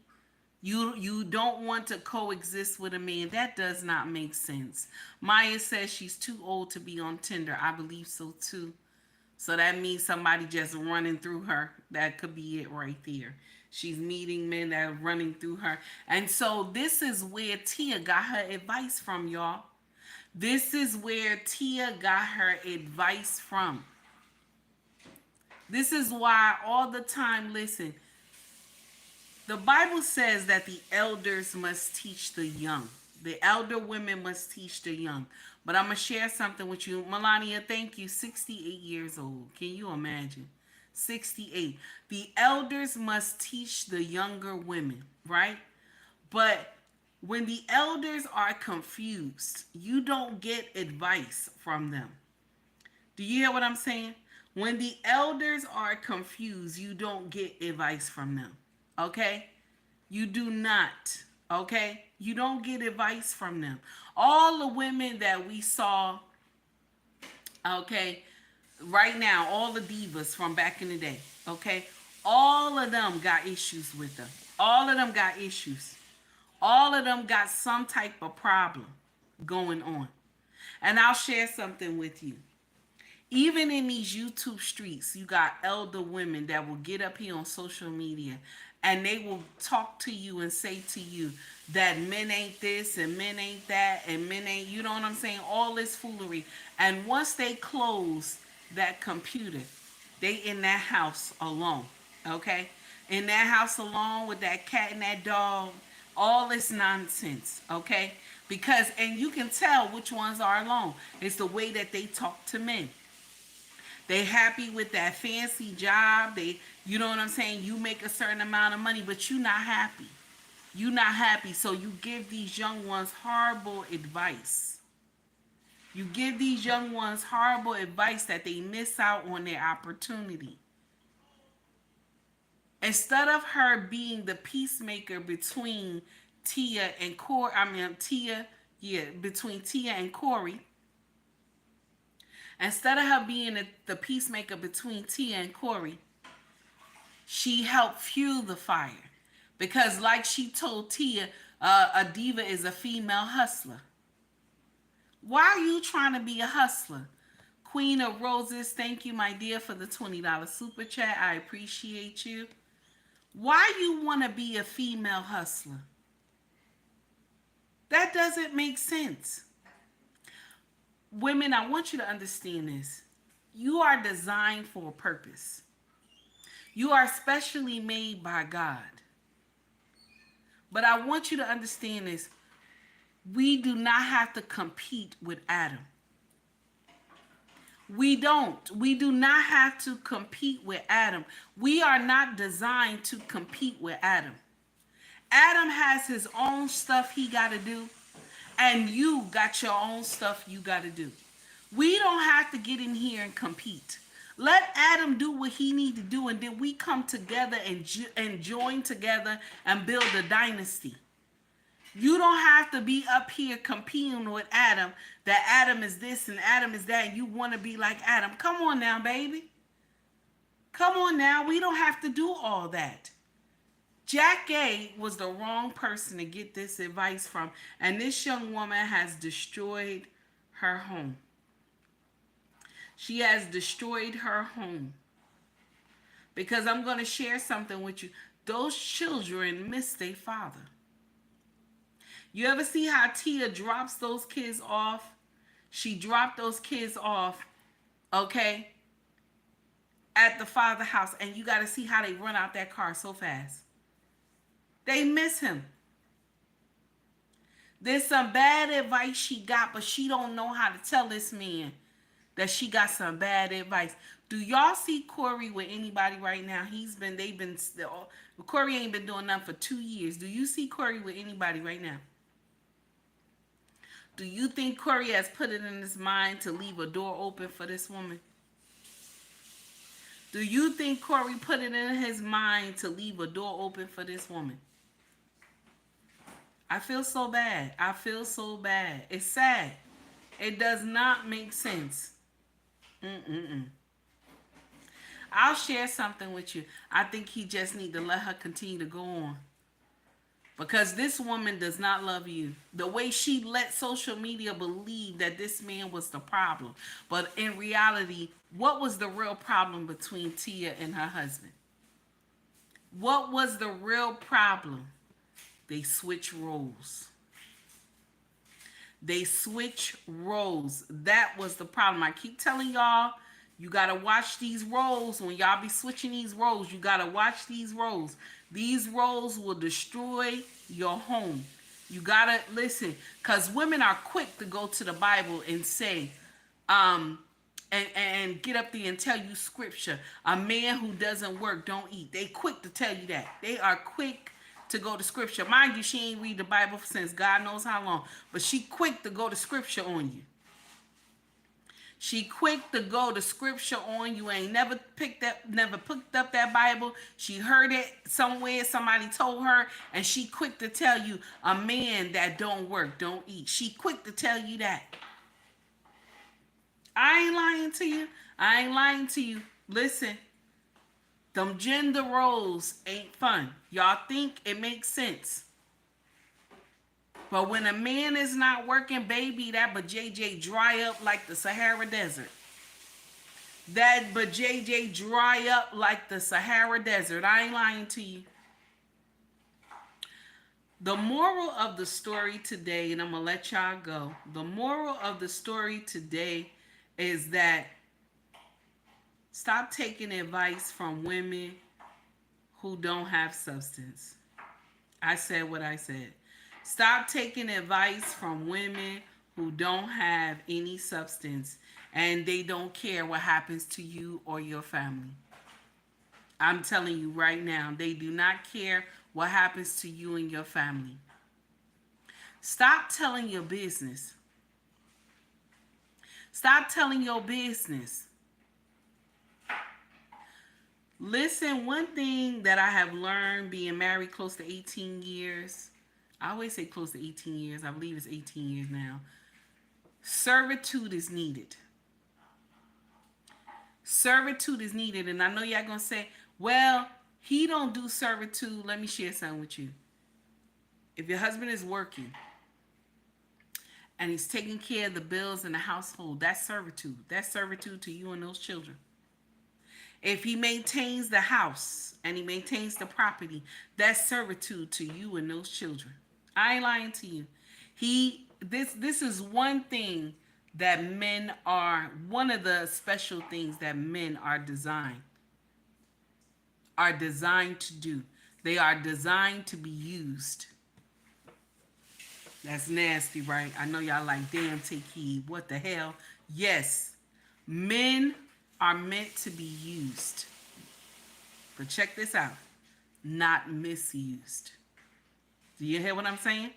You don't want to coexist with a man. That does not make sense. Maya says she's too old to be on Tinder. I believe so too. So that means somebody just running through her. That could be it right there. She's meeting men that are running through her. And so this is where Tia got her advice from, y'all. This is where Tia got her advice from. This is why all the time, listen, the Bible says that the elders must teach the young. The elder women must teach the young. But I'm going to share something with you. Melania, thank you. 68 years old. Can you imagine? 68. The elders must teach the younger women, right? But when the elders are confused, you don't get advice from them. Do you hear what I'm saying? When the elders are confused, you don't get advice from them. Okay? You do not. Okay? You don't get advice from them. All the women that we saw, okay, right now, all the divas from back in the day, okay, all of them got issues with them. All of them got issues. All of them got some type of problem going on. And I'll share something with you. Even in these YouTube streets, you got elder women that will get up here on social media and they will talk to you and say to you that men ain't this and men ain't that and men ain't, you know what I'm saying? All this foolery. And once they close that computer, they in that house alone, okay? In that house alone with that cat and that dog, all this nonsense, okay? Because, and you can tell which ones are alone. It's the way that they talk to men. They happy with that fancy job. They, you know what I'm saying? You make a certain amount of money, but you're not happy. You're not happy. So you give these young ones horrible advice. You give these young ones horrible advice that they miss out on their opportunity. Instead of her being the peacemaker between Tia and Corey, between Tia and Corey, instead of her being the peacemaker between Tia and Corey, she helped fuel the fire. Because like she told Tia, a diva is a female hustler. Why are you trying to be a hustler? Queen of Roses, thank you, my dear, for the $20 super chat. I appreciate you. Why you want to be a female hustler? That doesn't make sense. Women, I want you to understand this. You are designed for a purpose. You are specially made by God. But I want you to understand this. We do not have to compete with Adam. We don't. We do not have to compete with Adam. We are not designed to compete with Adam. Adam has his own stuff he got to do. And you got your own stuff you got to do. We don't have to get in here and compete. Let Adam do what he need to do, and then we come together and join together and build a dynasty. You don't have to be up here competing with Adam, that Adam is this and Adam is that, and you want to be like Adam. Come on now, baby. Come on now. We don't have to do all that. Jackée was the wrong person to get this advice from, and this young woman has destroyed her home. She has destroyed her home. Because I'm going to share something with you. Those children miss their father. You ever see how Tia drops those kids off? She dropped those kids off, okay, at the father house, and you got to see how they run out that car so fast. They miss him. There's some bad advice she got, but she don't know how to tell this man that she got some bad advice. Do y'all see Corey with anybody right now? Corey ain't been doing nothing for 2 years. Do you see Corey with anybody right now? Do you think Corey has put it in his mind to leave a door open for this woman? Do you think Corey put it in his mind to leave a door open for this woman? I feel so bad. I feel so bad. It's sad. It does not make sense. I'll share something with you. I think he just need to let her continue to go on. Because this woman does not love you. The way she let social media believe that this man was the problem. But in reality, what was the real problem between Tia and her husband? What was the real problem? They switch roles. They switch roles. That was the problem. I keep telling y'all, you got to watch these roles. When y'all be switching these roles, you got to watch these roles. These roles will destroy your home. You gotta listen, because women are quick to go to the Bible and say, and get up there and tell you scripture. A man who doesn't work don't eat. They quick to tell you that. They are quick to go to scripture. Mind you, she ain't read the Bible since God knows how long, but she quick to go to scripture on you. She quick to go to scripture on you. Ain't never picked up that Bible. She heard it somewhere. Somebody told her, and she quick to tell you a man that don't work don't eat. She quick to tell you that. I ain't lying to you. I ain't lying to you. Listen, them gender roles ain't fun. Y'all think it makes sense. But when a man is not working, baby, that JJ dry up like the Sahara Desert. That JJ dry up like the Sahara Desert. I ain't lying to you. The moral of the story today, and I'm going to let y'all go. The moral of the story today is that stop taking advice from women who don't have substance. I said what I said. Stop taking advice from women who don't have any substance and they don't care what happens to you or your family. I'm telling you right now, they do not care what happens to you and your family. Stop telling your business. Stop telling your business. Listen, one thing that I have learned being married close to 18 years, I always say close to 18 years. I believe it's 18 years now. Servitude is needed. Servitude is needed. And I know y'all going to say, well, he don't do servitude. Let me share something with you. If your husband is working and he's taking care of the bills in the household, that's servitude. That's servitude to you and those children. If he maintains the house and he maintains the property, that's servitude to you and those children. I ain't lying to you. This is one thing that men are, one of the special things that men are designed to do. They are designed to be used. That's nasty, right? I know y'all like, damn, take heed. What the hell? Yes, men are meant to be used. But check this out. Not misused. Do you hear what I'm saying?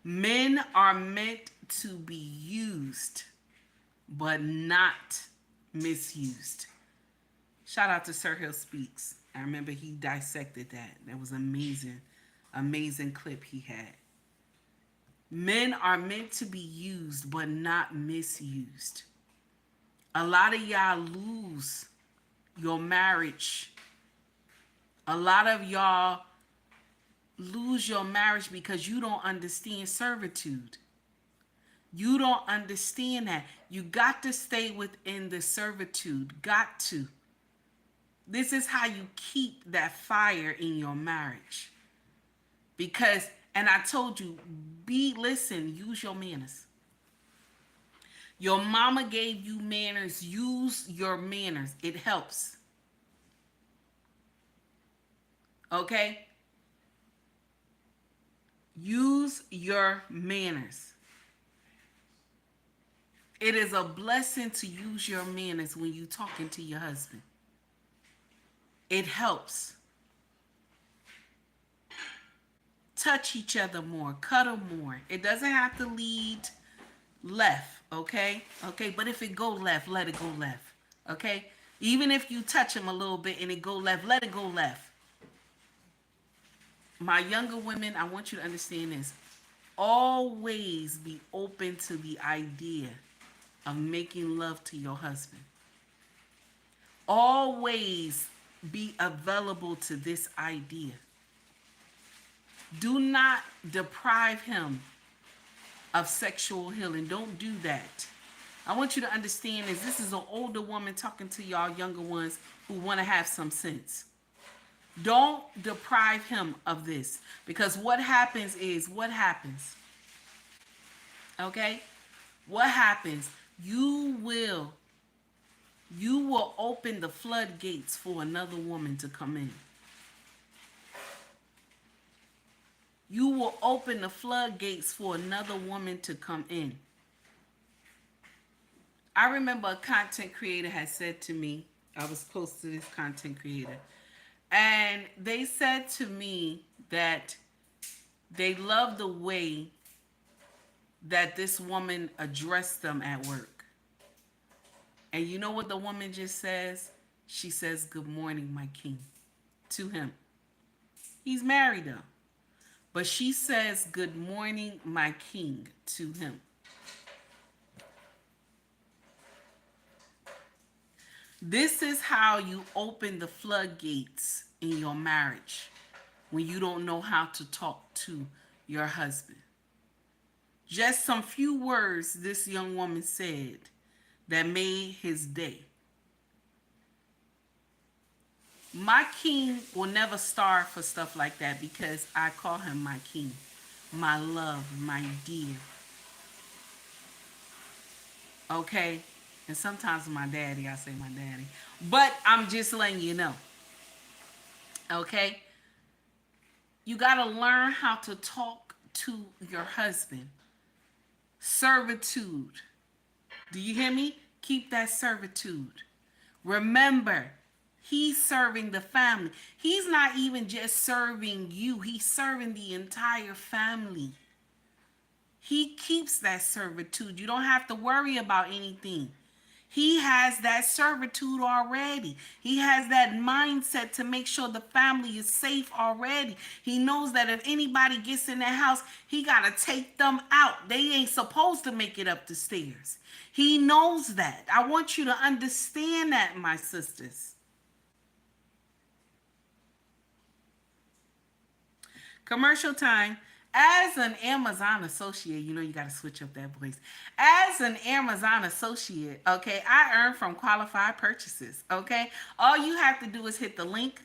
Men are meant to be used, but not misused. Shout out to Sir Hill Speaks. I remember he dissected that. That was amazing. Amazing clip he had. Men are meant to be used, but not misused. A lot of y'all lose your marriage. A lot of y'all lose your marriage because you don't understand servitude. You don't understand that. You got to stay within the servitude. Got to. This is how you keep that fire in your marriage. Because, and I told you, listen, use your manners. Your mama gave you manners. Use your manners. It helps. Okay? Use your manners. It is a blessing to use your manners when you're talking to your husband. It helps. Touch each other more. Cuddle more. It doesn't have to lead left, okay? Okay, but if it go left, let it go left, okay? Even if you touch him a little bit and it go left, let it go left. My younger women, I want you to understand this. Always be open to the idea of making love to your husband. Always be available to this idea. Do not deprive him of sexual healing. Don't do that. I want you to understand this is an older woman talking to y'all younger ones who want to have some sense. Don't deprive him of this, because what happens is, okay? What happens? You will open the floodgates for another woman to come in. you will open the floodgates for another woman to come in. I remember a content creator had said to me, I was close to this content creator, and they said to me that they loved the way that this woman addressed them at work. And you know what the woman just says? She says, "Good morning, my king," to him. He's married though. But she says, "Good morning, my king," to him. This is how you open the floodgates in your marriage when you don't know how to talk to your husband. Just some few words this young woman said that made his day. My king will never starve for stuff like that because I call him my king, my love, my dear. Okay? And sometimes my daddy, I say my daddy. But I'm just letting you know. Okay? You got to learn how to talk to your husband. Servitude. Do you hear me? Keep that servitude. Remember, he's serving the family. He's not even just serving you. He's serving the entire family. He keeps that servitude. You don't have to worry about anything. He has that servitude already. He has that mindset to make sure the family is safe already. He knows that if anybody gets in that house, he got to take them out. They ain't supposed to make it up the stairs. He knows that. I want you to understand that, my sisters. Commercial time. As an Amazon associate, you know you got to switch up that voice. As an Amazon associate, okay, I earn from qualified purchases, okay? All you have to do is hit the link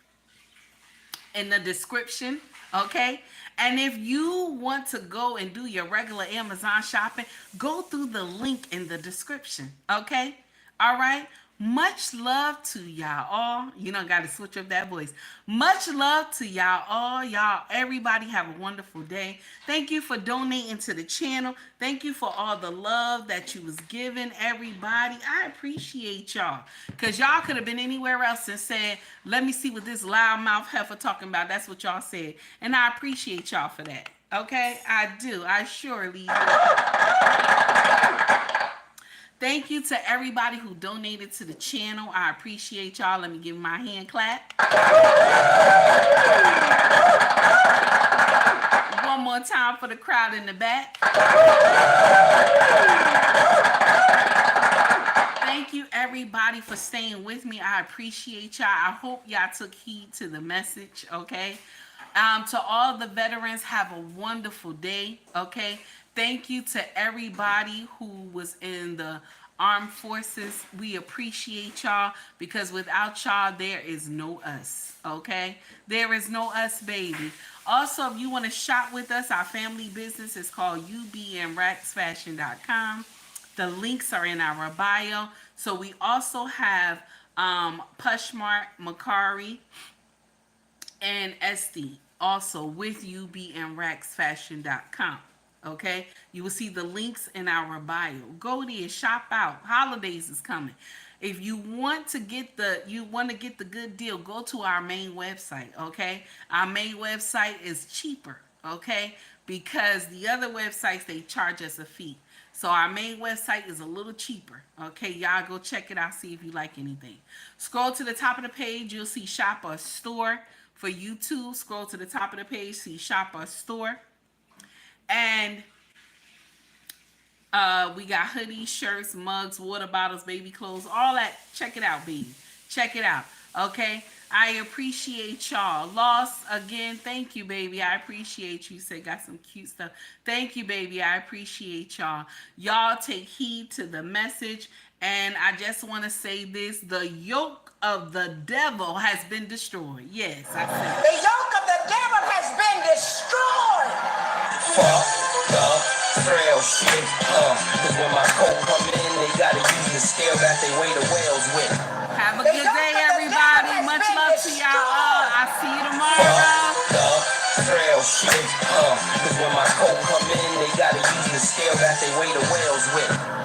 in the description, okay? And if you want to go and do your regular Amazon shopping, go through the link in the description, okay? All right? Much love to y'all all. You know, got to switch up that voice. Much love to y'all all. Y'all, everybody have a wonderful day. Thank you for donating to the channel. Thank you for all the love that you was giving everybody. I appreciate y'all. Because y'all could have been anywhere else and said, "Let me see what this loudmouth heifer talking about." That's what y'all said. And I appreciate y'all for that. Okay? I do. I surely do. Thank you to everybody who donated to the channel. I appreciate y'all. Let me give my hand clap. One more time for the crowd in the back. Thank you, everybody, for staying with me. I appreciate y'all. I hope y'all took heed to the message, okay? To all the veterans, have a wonderful day, okay? Thank you to everybody who was in the armed forces. We appreciate y'all because without y'all, there is no us, okay? There is no us, baby. Also, if you want to shop with us, our family business is called ubnracksfashion.com. The links are in our bio. So we also have POSHMARK, Mercari, and Esty also with ubnracksfashion.com. Okay, you will see the links in our bio. Go there, shop out. Holidays is coming. If you want to get the good deal, go to our main website. Okay, our main website is cheaper. Okay, because the other websites, they charge us a fee. So our main website is a little cheaper. Okay, y'all go check it out. See if you like anything. Scroll to the top of the page. You'll see shop or store. For YouTube, scroll to the top of the page. See shop or store. And we got hoodies, shirts, mugs, water bottles, baby clothes, all that. Check it out, baby. Check it out. Okay? I appreciate y'all. Lost, again, thank you, baby. I appreciate you. You said got some cute stuff. Thank you, baby. I appreciate y'all. Y'all take heed to the message. And I just want to say this. The yoke of the devil has been destroyed. Yes, I said the yoke of the devil has been destroyed. Fuck the trail shit. Cause when my coat come in, they gotta use the scale that they weigh the whales with. have a good day, everybody. Much love to y'all all. I'll see you tomorrow. Fuck the trail shit. Cause when my coat come in, they gotta use the scale that they weigh the whales with.